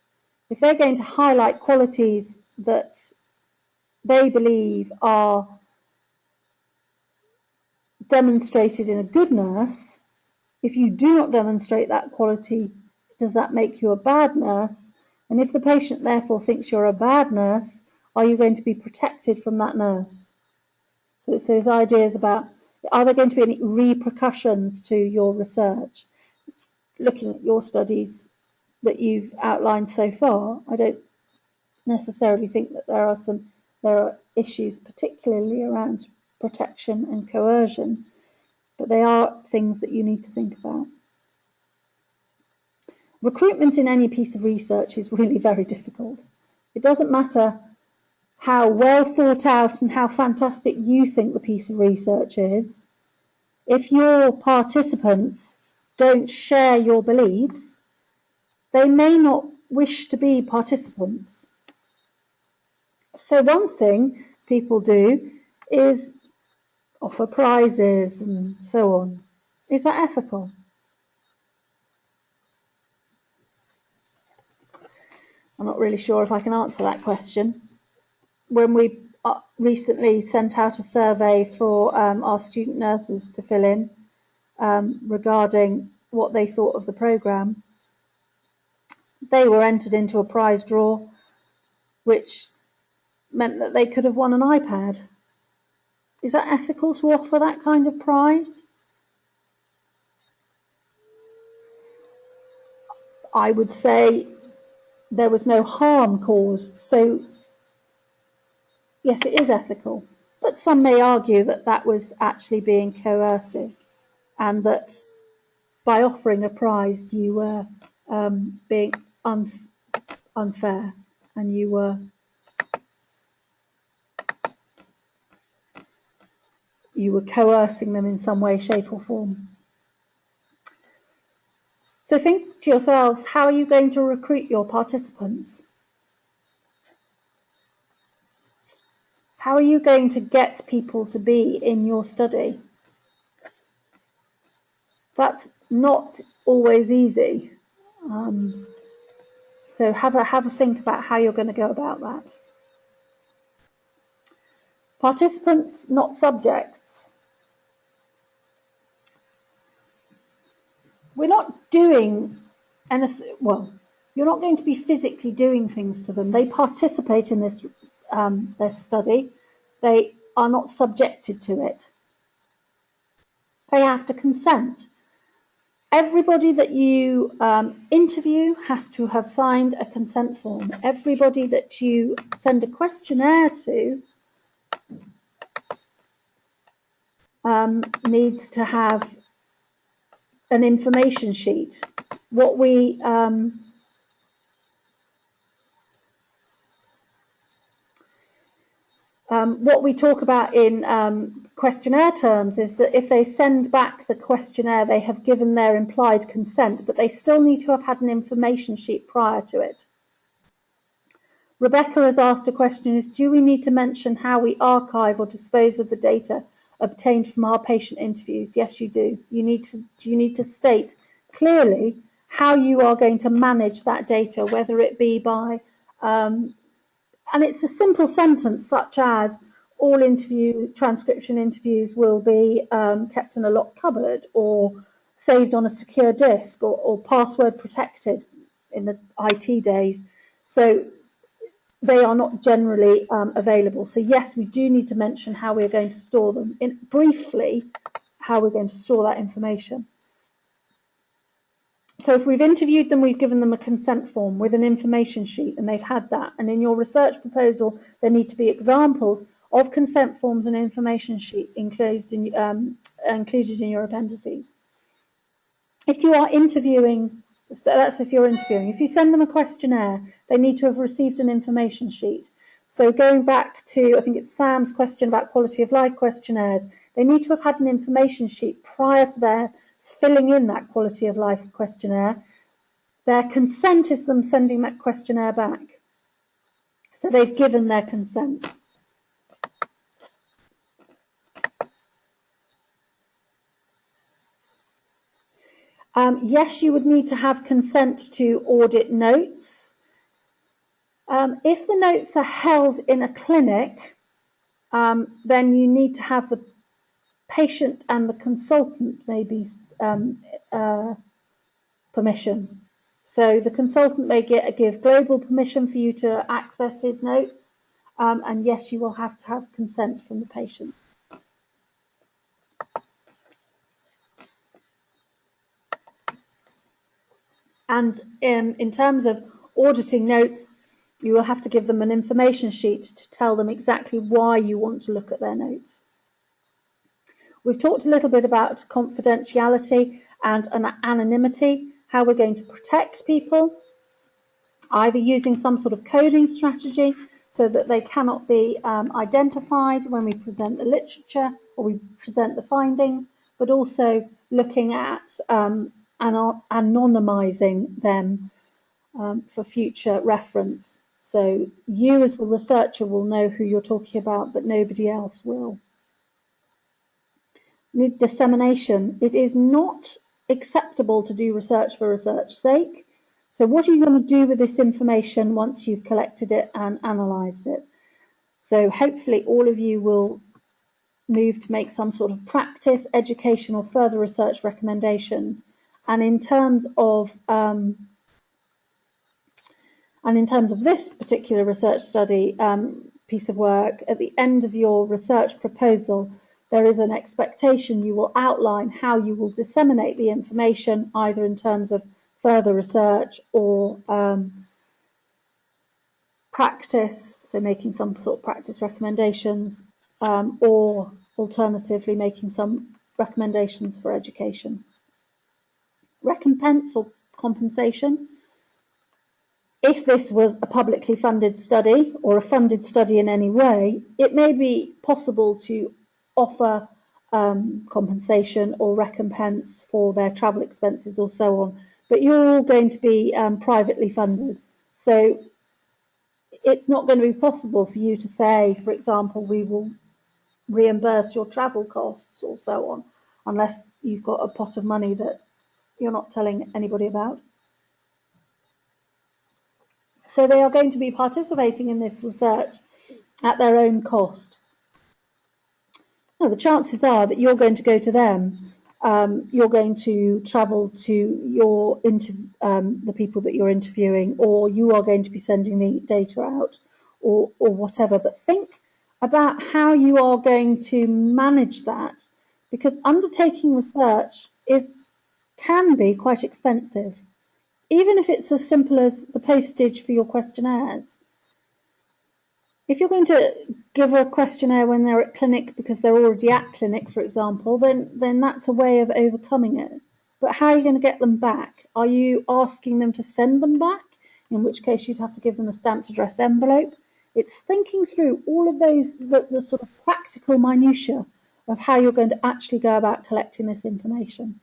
if they're going to highlight qualities that they believe are demonstrated in a good nurse, if you do not demonstrate that quality, does that make you a bad nurse? And if the patient therefore thinks you're a bad nurse, are you going to be protected from that nurse? So it's those ideas about, are there going to be any repercussions to your research? Looking at your studies that you've outlined so far, I don't necessarily think that there are issues particularly around protection and coercion, but they are things that you need to think about. Recruitment in any piece of research is really very difficult. It doesn't matter how well thought out and how fantastic you think the piece of research is. If your participants don't share your beliefs, they may not wish to be participants. So one thing people do is offer prizes and so on. Is that ethical? I'm not really sure if I can answer that question. When we recently sent out a survey for our student nurses to fill in regarding what they thought of the programme, they were entered into a prize draw, which meant that they could have won an iPad. Is that ethical to offer that kind of prize? I would say there was no harm caused, so yes, it is ethical, but some may argue that that was actually being coercive and that by offering a prize you were being unfair and you were coercing them in some way, shape or form. So think to yourselves, how are you going to recruit your participants? How are you going to get people to be in your study? That's not always easy. So have a think about how you're going to go about that. Participants, not subjects. We're not doing anything, well, you're not going to be physically doing things to them. They participate in this their study. They are not subjected to it. They have to consent. Everybody that you interview has to have signed a consent form. Everybody that you send a questionnaire to needs to have an information sheet. What we talk about in questionnaire terms is that if they send back the questionnaire, they have given their implied consent, but they still need to have had an information sheet prior to it. Rebecca has asked a question, do we need to mention how we archive or dispose of the data obtained from our patient interviews? Yes, you do. You need to state clearly how you are going to manage that data, whether it be by, and it's a simple sentence such as, all transcription interviews will be kept in a locked cupboard or saved on a secure disk or password protected in the IT days. So they are not generally available. So yes, we do need to mention how we're going to store them. Briefly, how we're going to store that information. So if we've interviewed them, we've given them a consent form with an information sheet and they've had that. And in your research proposal, there need to be examples of consent forms and information sheet included in your appendices. If you are interviewing, so that's if you're interviewing, if you send them a questionnaire, they need to have received an information sheet. So going back to, I think it's Sam's question about quality of life questionnaires, they need to have had an information sheet prior to their filling in that quality of life questionnaire. Their consent is them sending that questionnaire back. So they've given their consent. Yes, you would need to have consent to audit notes. If the notes are held in a clinic, then you need to have the patient and the consultant maybe permission. So the consultant may give global permission for you to access his notes, and yes, you will have to have consent from the patient. And in terms of auditing notes, you will have to give them an information sheet to tell them exactly why you want to look at their notes. We've talked a little bit about confidentiality and anonymity, how we're going to protect people, either using some sort of coding strategy so that they cannot be identified when we present the literature or we present the findings, but also looking at anonymizing them for future reference. So you as the researcher will know who you're talking about, but nobody else will. Dissemination. It is not acceptable to do research for research's sake. So what are you going to do with this information once you've collected it and analysed it? So hopefully all of you will move to make some sort of practice, education or further research recommendations. And in terms of this particular research study piece of work, at the end of your research proposal, there is an expectation you will outline how you will disseminate the information, either in terms of further research or practice, so making some sort of practice recommendations, or alternatively making some recommendations for education. Recompense or compensation. If this was a publicly funded study or a funded study in any way, it may be possible to offer compensation or recompense for their travel expenses or so on, but you're all going to be privately funded. So it's not going to be possible for you to say, for example, we will reimburse your travel costs or so on, unless you've got a pot of money that you're not telling anybody about. So they are going to be participating in this research at their own cost. Now, the chances are that you're going to go to them, you're going to travel to your the people that you're interviewing, or you are going to be sending the data out, or whatever. But think about how you are going to manage that, because undertaking research can be quite expensive. Even if it's as simple as the postage for your questionnaires. If you're going to give a questionnaire when they're at clinic because they're already at clinic, for example, then that's a way of overcoming it. But how are you going to get them back? Are you asking them to send them back? In which case you'd have to give them a stamped address envelope. It's thinking through all of those, the sort of practical minutiae of how you're going to actually go about collecting this information.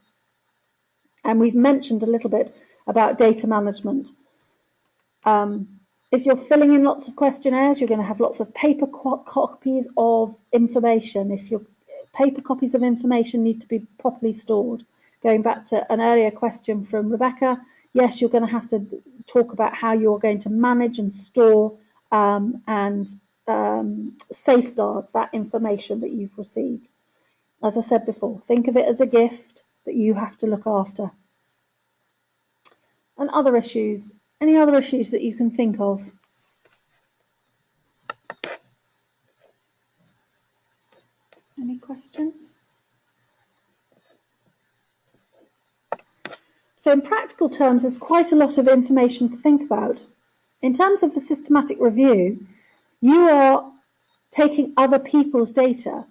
And we've mentioned a little bit about data management. If you're filling in lots of questionnaires, you're going to have lots of paper copies of information. If your paper copies of information need to be properly stored. Going back to an earlier question from Rebecca, yes, you're going to have to talk about how you're going to manage and store and safeguard that information that you've received. As I said before, think of it as a gift that you have to look after. And other issues, any other issues that you can think of? Any questions? So in practical terms, there's quite a lot of information to think about. In terms of the systematic review, you are taking other people's data.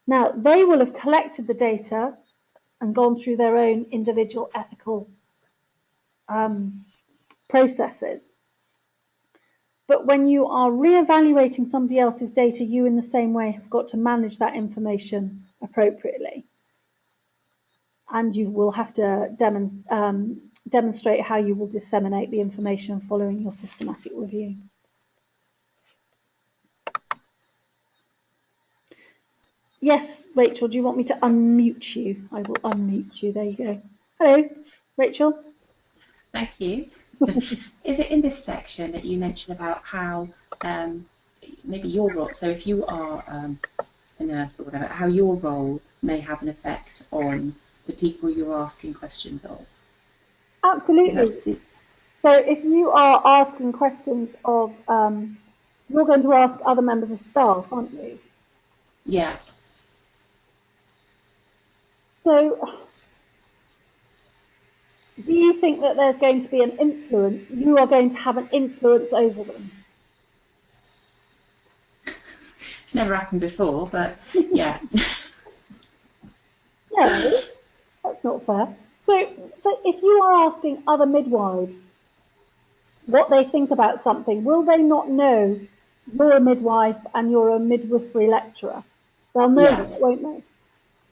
Now, they will have collected the data and gone through their own individual ethical processes. But when you are re-evaluating somebody else's data, you in the same way have got to manage that information appropriately. And you will have to demonstrate how you will disseminate the information following your systematic review. Yes, Rachel, do you want me to unmute you? I will unmute you. There you go. Hello, Rachel. Thank you. Is it in this section that you mention about how maybe your role, so if you are a nurse or whatever, how your role may have an effect on the people you're asking questions of? Absolutely. So if you are asking questions of, you're going to ask other members of staff, aren't you? Yeah. So do you think that there's going to be an influence, you are going to have an influence over them? Never happened before, but yeah. No, that's not fair. So, but if you are asking other midwives what they think about something, will they not know you're a midwife and you're a midwifery lecturer? They'll know that, won't they?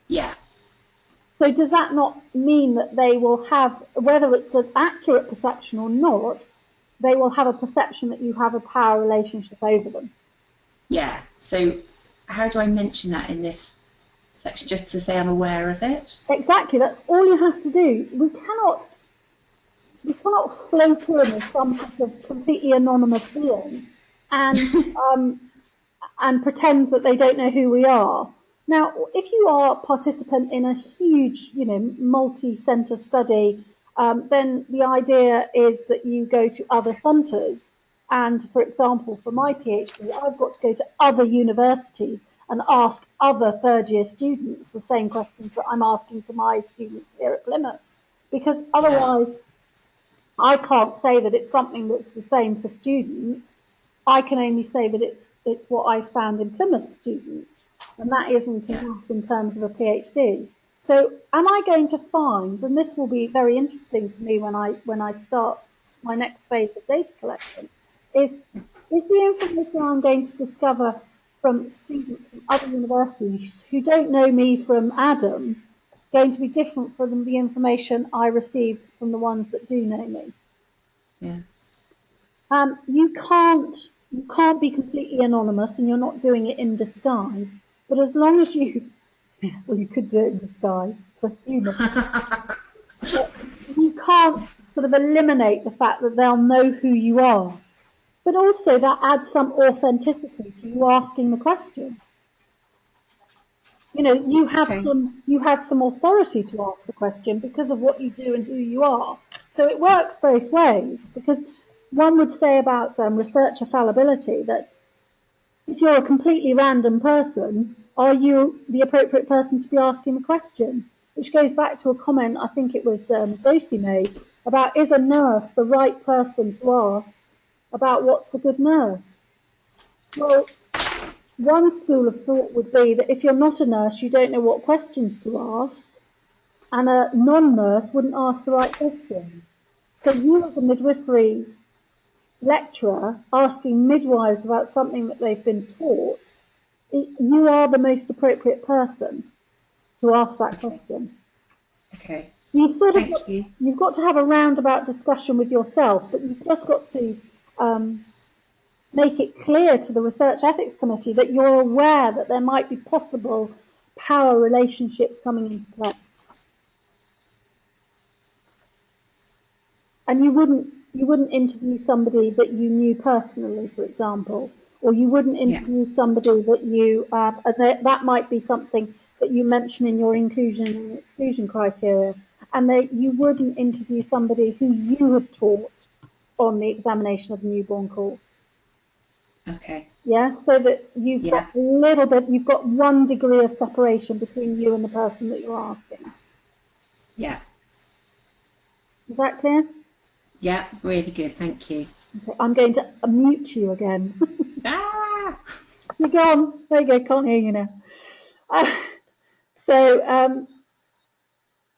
Yeah. So does that not mean that they will have, whether it's an accurate perception or not, they will have a perception that you have a power relationship over them? Yeah. So how do I mention that in this section? Just to say I'm aware of it? Exactly. That's all you have to do. We cannot float in as some sort of completely anonymous being and pretend that they don't know who we are. Now, if you are a participant in a huge, multi-centre study, then the idea is that you go to other centres. And for example, for my PhD, I've got to go to other universities and ask other third-year students the same questions that I'm asking to my students here at Plymouth. Because otherwise, I can't say that it's something that's the same for students. I can only say that it's what I found in Plymouth students, and that isn't enough in terms of a PhD. So am I going to find, and this will be very interesting for me when I start my next phase of data collection, is the information I'm going to discover from students from other universities who don't know me from Adam going to be different from the information I received from the ones that do know me? Yeah. You can't be completely anonymous, and you're not doing it in disguise. But as long as you could do it in disguise for humour. But you can't sort of eliminate the fact that they'll know who you are. But also that adds some authenticity to you asking the question. You have some authority to ask the question because of what you do and who you are. So it works both ways, because one would say about researcher fallibility that if you're a completely random person, are you the appropriate person to be asking the question? Which goes back to a comment, I think it was Josie made, about is a nurse the right person to ask about what's a good nurse? Well, one school of thought would be that if you're not a nurse, you don't know what questions to ask, and a non-nurse wouldn't ask the right questions. So you as a midwifery lecturer asking midwives about something that they've been taught, you are the most appropriate person to ask that question. Okay. You've got to have a roundabout discussion with yourself, but you've just got to make it clear to the Research Ethics Committee that you're aware that there might be possible power relationships coming into play. And you wouldn't interview somebody that you knew personally, for example, or you wouldn't interview somebody that you that might be something that you mention in your inclusion and exclusion criteria, and that you wouldn't interview somebody who you had taught on the examination of the newborn call. Okay. Yeah, so that you've got a little bit, you've got 1 degree of separation between you and the person that you're asking. Yeah. Is that clear? Yeah, really good, thank you. Okay, I'm going to mute you again. Ah! You're gone. There you go, can't hear you now.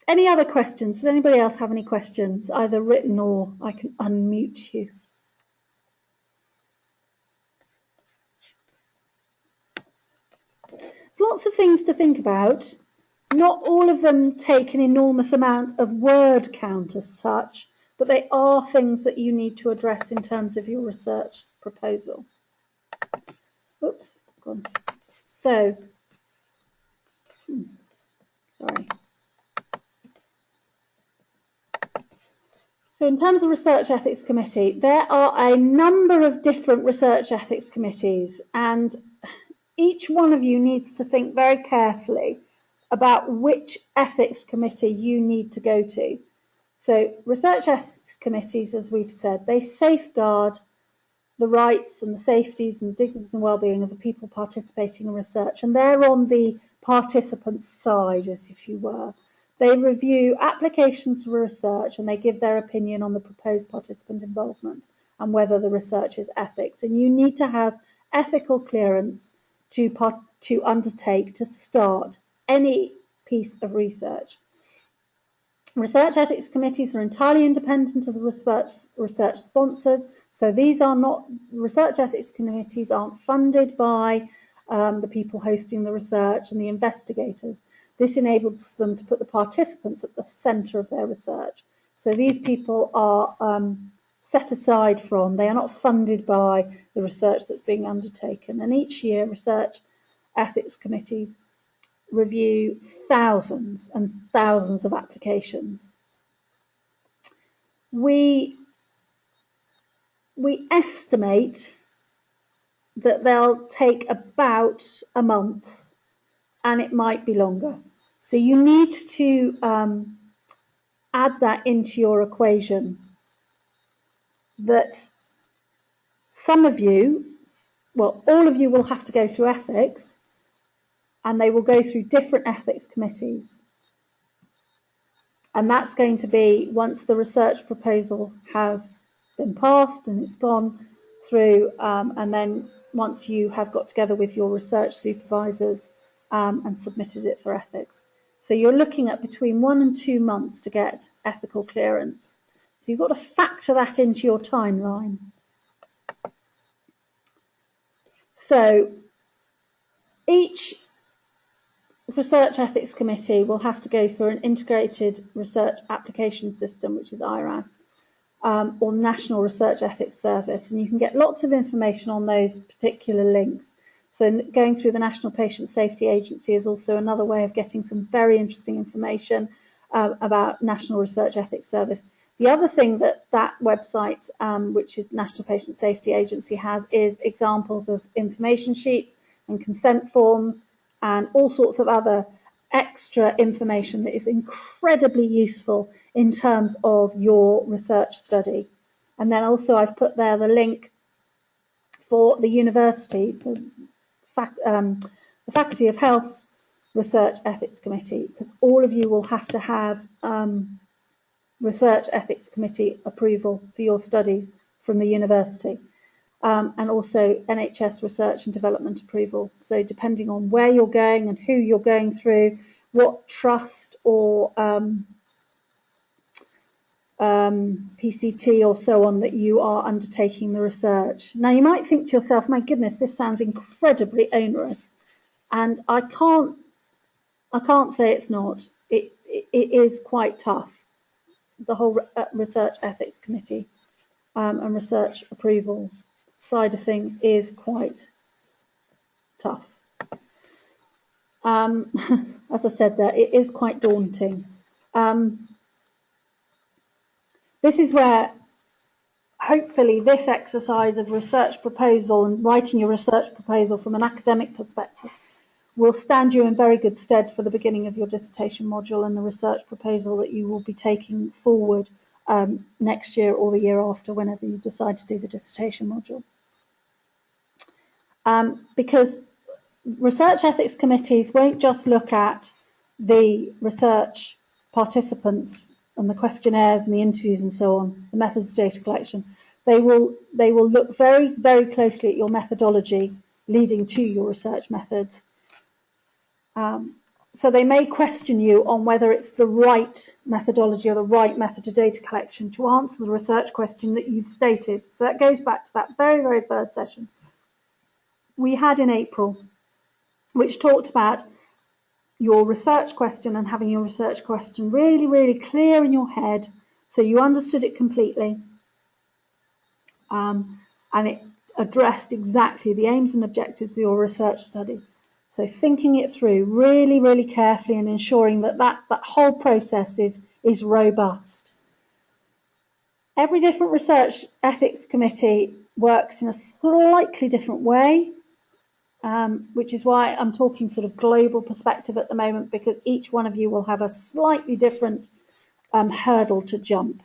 Any other questions? Does anybody else have any questions, either written or I can unmute you? There's lots of things to think about. Not all of them take an enormous amount of word count as such, but they are things that you need to address in terms of your research proposal. Oops, gone. So, Sorry. So in terms of Research Ethics Committee, there are a number of different Research Ethics Committees, and each one of you needs to think very carefully about which ethics committee you need to go to. So Research Ethics Committees, as we've said, they safeguard the rights and the safeties and the dignities and well-being of the people participating in research, and they're on the participants' side, as if you were. They review applications for research and they give their opinion on the proposed participant involvement and whether the research is ethics. And you need to have ethical clearance to undertake, to start any piece of research. Research ethics committees are entirely independent of the research sponsors. So these are not, research ethics committees aren't funded by the people hosting the research and the investigators. This enables them to put the participants at the centre of their research. So these people are set aside from, they are not funded by the research that's being undertaken. And each year, research ethics committees review thousands and thousands of applications. We estimate that they'll take about a month, and it might be longer. So you need to add that into your equation, that some of you, well, all of you will have to go through ethics, and they will go through different ethics committees. And that's going to be once the research proposal has been passed and it's gone through, and then once you have got together with your research supervisors and submitted it for ethics. So you're looking at between 1 and 2 months to get ethical clearance. So you've got to factor that into your timeline. So each Research Ethics Committee will have to go through an integrated research application system, which is IRAS, or National Research Ethics Service, and you can get lots of information on those particular links. So going through the National Patient Safety Agency is also another way of getting some very interesting information about National Research Ethics Service. The other thing that that website, which is National Patient Safety Agency, has is examples of information sheets and consent forms and all sorts of other extra information that is incredibly useful in terms of your research study. And then also I've put there the link for the university, the Faculty of Health's Research Ethics Committee, because all of you will have to have Research Ethics Committee approval for your studies from the university. And also NHS research and development approval. So depending on where you're going and who you're going through, what trust or PCT or so on that you are undertaking the research. Now you might think to yourself, my goodness, this sounds incredibly onerous. And I can't say it's not. It is quite tough. The whole Research Ethics Committee and research approval side of things is quite tough. As I said there, it is quite daunting. This is where hopefully this exercise of research proposal and writing your research proposal from an academic perspective will stand you in very good stead for the beginning of your dissertation module and the research proposal that you will be taking forward next year or the year after, whenever you decide to do the dissertation module. Because research ethics committees won't just look at the research participants and the questionnaires and the interviews and so on, the methods of data collection. They will look very, very closely at your methodology leading to your research methods. So they may question you on whether it's the right methodology or the right method of data collection to answer the research question that you've stated. So that goes back to that very, very first session we had in April, which talked about your research question and having your research question really, really clear in your head so you understood it completely, and it addressed exactly the aims and objectives of your research study. So thinking it through really, really carefully and ensuring that that whole process is robust. Every different research ethics committee works in a slightly different way, which is why I'm talking sort of global perspective at the moment, because each one of you will have a slightly different hurdle to jump.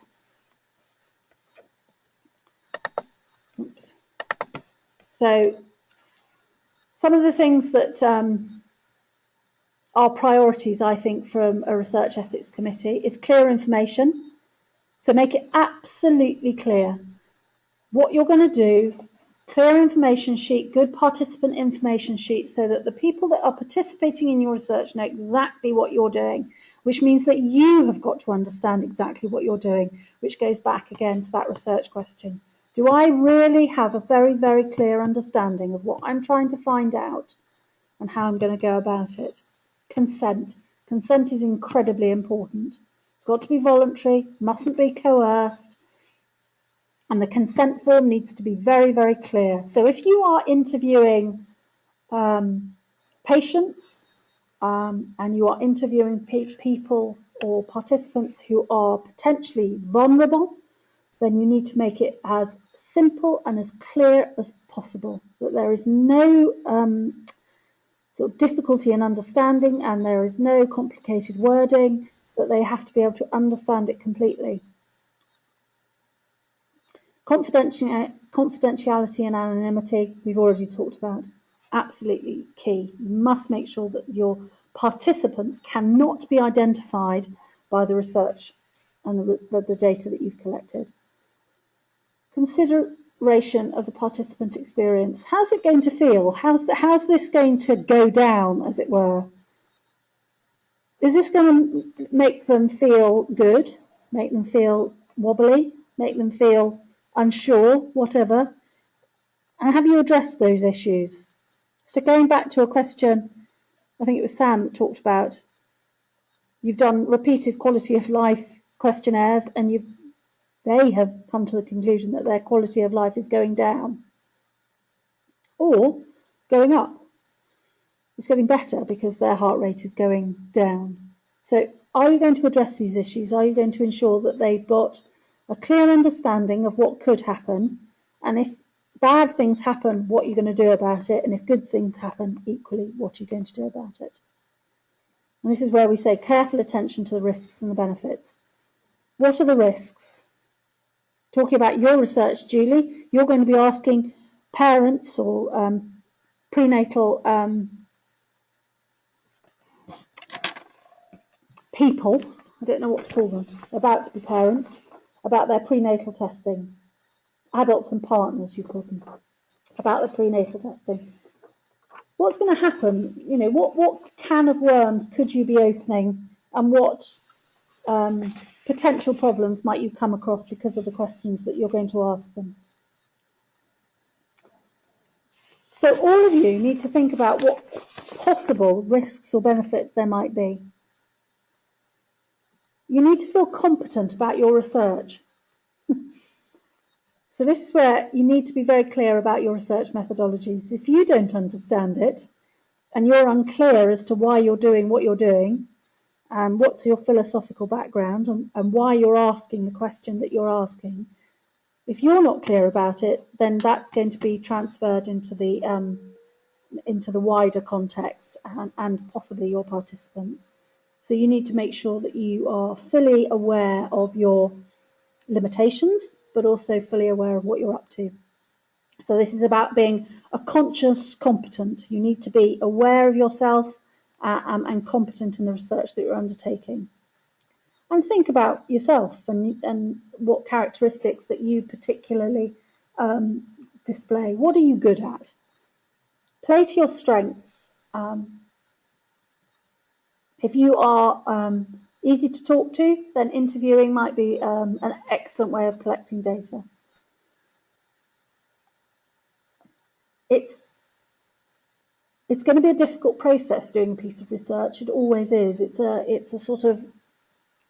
Oops. So some of the things that are priorities, I think, from a research ethics committee is clear information. So make it absolutely clear what you're going to do, clear information sheet, good participant information sheet, so that the people that are participating in your research know exactly what you're doing, which means that you have got to understand exactly what you're doing, which goes back again to that research question. Do I really have a very, very clear understanding of what I'm trying to find out and how I'm going to go about it? Consent. Consent is incredibly important. It's got to be voluntary, mustn't be coerced, and the consent form needs to be very, very clear. So if you are interviewing patients and you are interviewing people or participants who are potentially vulnerable, then you need to make it as simple and as clear as possible, that there is no sort of difficulty in understanding and there is no complicated wording, that they have to be able to understand it completely. Confidentiality and anonymity, we've already talked about, absolutely key. You must make sure that your participants cannot be identified by the research and the data that you've collected. Consideration of the participant experience. How's it going to feel? How's this going to go down, as it were? Is this going to make them feel good, make them feel wobbly, make them feel unsure, whatever? And have you addressed those issues? So going back to a question, I think it was Sam that talked about, you've done repeated quality of life questionnaires and they have come to the conclusion that their quality of life is going down or going up. It's getting better because their heart rate is going down. So are you going to address these issues? Are you going to ensure that they've got a clear understanding of what could happen? And if bad things happen, what you're going to do about it? And if good things happen, equally, what you're going to do about it? And this is where we say careful attention to the risks and the benefits. What are the risks? Talking about your research, Julie, you're going to be asking parents or prenatal people, I don't know what to call them, about to be parents, about their prenatal testing. Adults and partners, you call them, about the prenatal testing. What's going to happen? You know, what can of worms could you be opening, and what potential problems might you come across because of the questions that you're going to ask them? So all of you need to think about what possible risks or benefits there might be. You need to feel competent about your research. So this is where you need to be very clear about your research methodologies. If you don't understand it and you're unclear as to why you're doing what you're doing and what's your philosophical background and why you're asking the question that you're asking, if you're not clear about it, then that's going to be transferred into the wider context and possibly your participants. So you need to make sure that you are fully aware of your limitations, but also fully aware of what you're up to. So this is about being a conscious competent. You need to be aware of yourself and competent in the research that you're undertaking. And think about yourself and what characteristics that you particularly display. What are you good at? Play to your strengths. If you are easy to talk to, then interviewing might be an excellent way of collecting data. It's going to be a difficult process doing a piece of research. It always is. It's a sort of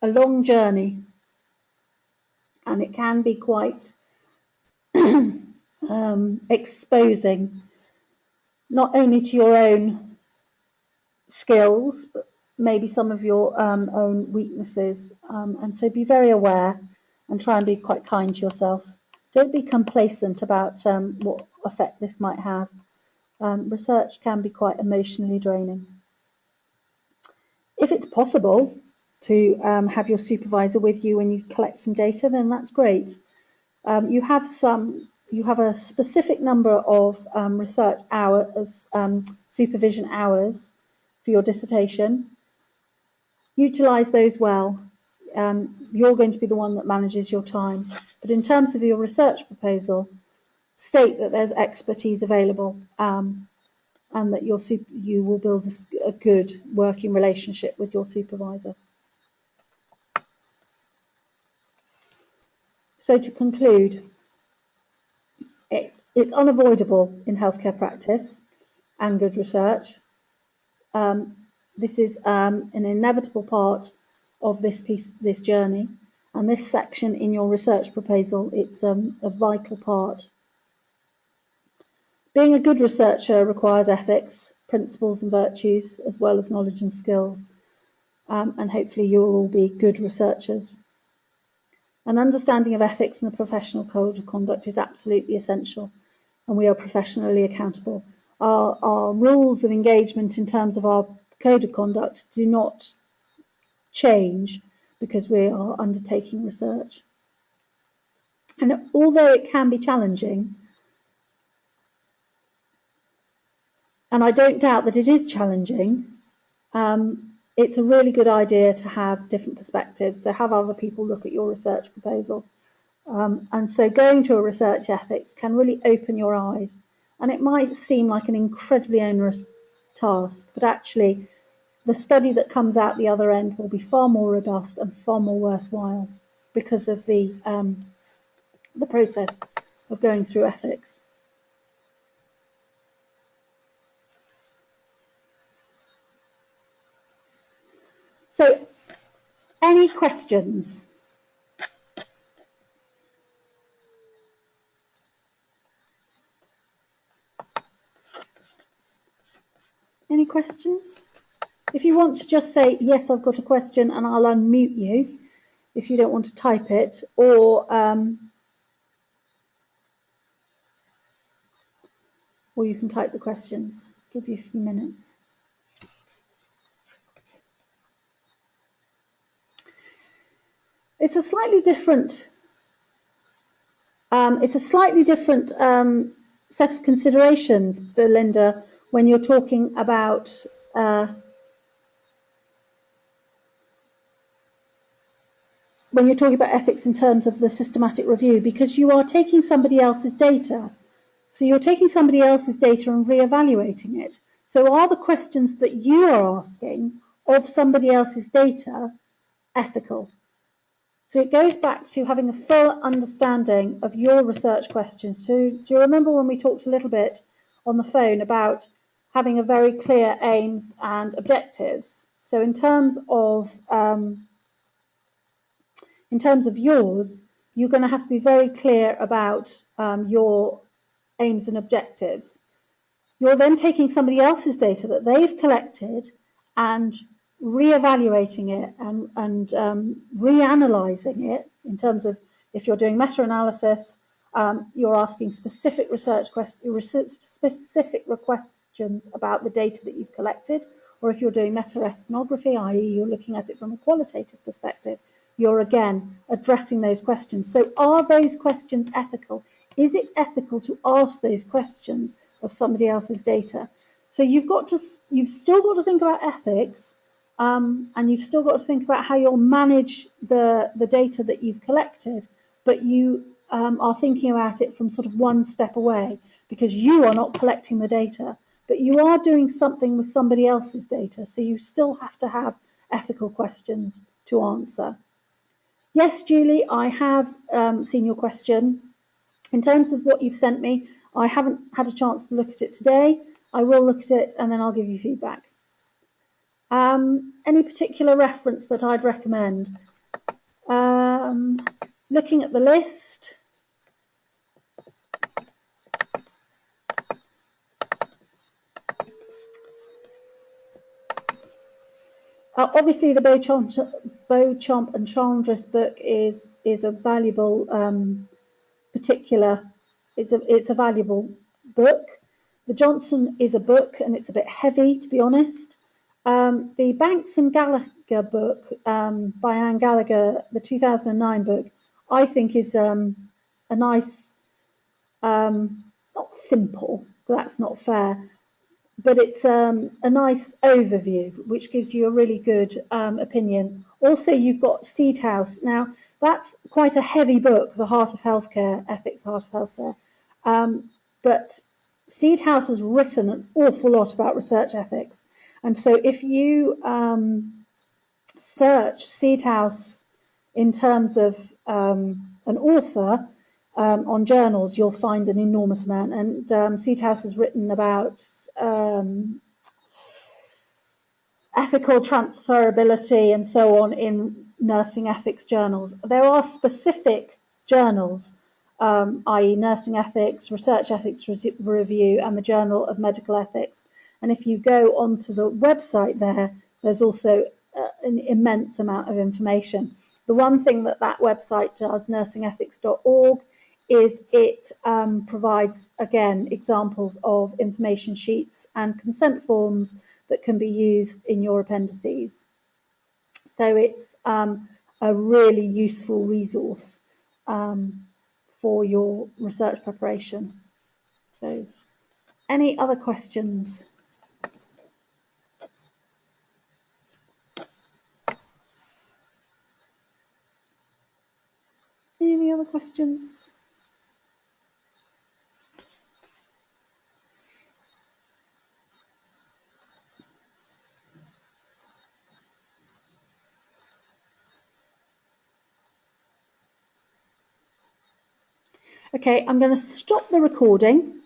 a long journey, and it can be quite exposing, not only to your own skills, but maybe some of your own weaknesses. And so be very aware and try and be quite kind to yourself. Don't be complacent about what effect this might have. Research can be quite emotionally draining. If it's possible to have your supervisor with you when you collect some data, then that's great. You have a specific number of research hours, supervision hours for your dissertation. Utilise those well. You're going to be the one that manages your time. But in terms of your research proposal, state that there's expertise available and that you will build a good working relationship with your supervisor. So to conclude, it's unavoidable in healthcare practice and good research. This is an inevitable part of this journey, and this section in your research proposal, it's a vital part. Being a good researcher requires ethics, principles and virtues, as well as knowledge and skills, and hopefully you will all be good researchers. An understanding of ethics and the professional code of conduct is absolutely essential, and we are professionally accountable. Our rules of engagement in terms of our code of conduct do not change because we are undertaking research. And although it can be challenging, and I don't doubt that it is challenging, it's a really good idea to have different perspectives, so have other people look at your research proposal. And so going to a research ethics can really open your eyes, and it might seem like an incredibly onerous task, but actually the study that comes out the other end will be far more robust and far more worthwhile because of the process of going through ethics. So, any questions? Any questions? If you want to just say, yes, I've got a question, and I'll unmute you if you don't want to type it, or you can type the questions. I'll give you a few minutes. It's a slightly different set of considerations, Belinda, when you're talking about ethics in terms of the systematic review, because you are taking somebody else's data. So you're taking somebody else's data and re-evaluating it. So are the questions that you are asking of somebody else's data ethical? So it goes back to having a full understanding of your research questions. Do you remember when we talked a little bit on the phone about having a very clear aims and objectives? So in terms of yours, you're going to have to be very clear about your aims and objectives. You're then taking somebody else's data that they've collected and re-evaluating it and reanalyzing it in terms of, if you're doing meta-analysis, you're asking specific specific questions about the data that you've collected, or if you're doing meta-ethnography, i.e. you're looking at it from a qualitative perspective, you're again addressing those questions. So are those questions ethical? Is it ethical to ask those questions of somebody else's data? So you've still got to think about ethics, and you've still got to think about how you'll manage the data that you've collected, but you are thinking about it from sort of one step away, because you are not collecting the data, but you are doing something with somebody else's data, so you still have to have ethical questions to answer. Yes, Julie, I have seen your question. In terms of what you've sent me, I haven't had a chance to look at it today. I will look at it and then I'll give you feedback. Any particular reference that I'd recommend? Looking at the list. Obviously, the Beauchamp and Chandris book is a valuable it's a valuable book. The Johnson is a book, and it's a bit heavy, to be honest. The Banks and Gallagher book by Anne Gallagher, the 2009 book, I think is a nice, not simple, that's not fair, but it's a nice overview, which gives you a really good opinion. Also, you've got Seed House. Now, that's quite a heavy book, The Heart of Healthcare, Ethics, Heart of Healthcare. But Seed House has written an awful lot about research ethics. And so if you search Seed House in terms of an author, on journals, you'll find an enormous amount. And Seed House has written about ethical transferability and so on in nursing ethics journals. There are specific journals, i.e. Nursing Ethics, Research Ethics Review, and the Journal of Medical Ethics. And if you go onto the website there's also an immense amount of information. The one thing that website does, nursingethics.org, is it provides, again, examples of information sheets and consent forms that can be used in your appendices. So it's a really useful resource for your research preparation. So, any other questions? Any other questions? Okay, I'm going to stop the recording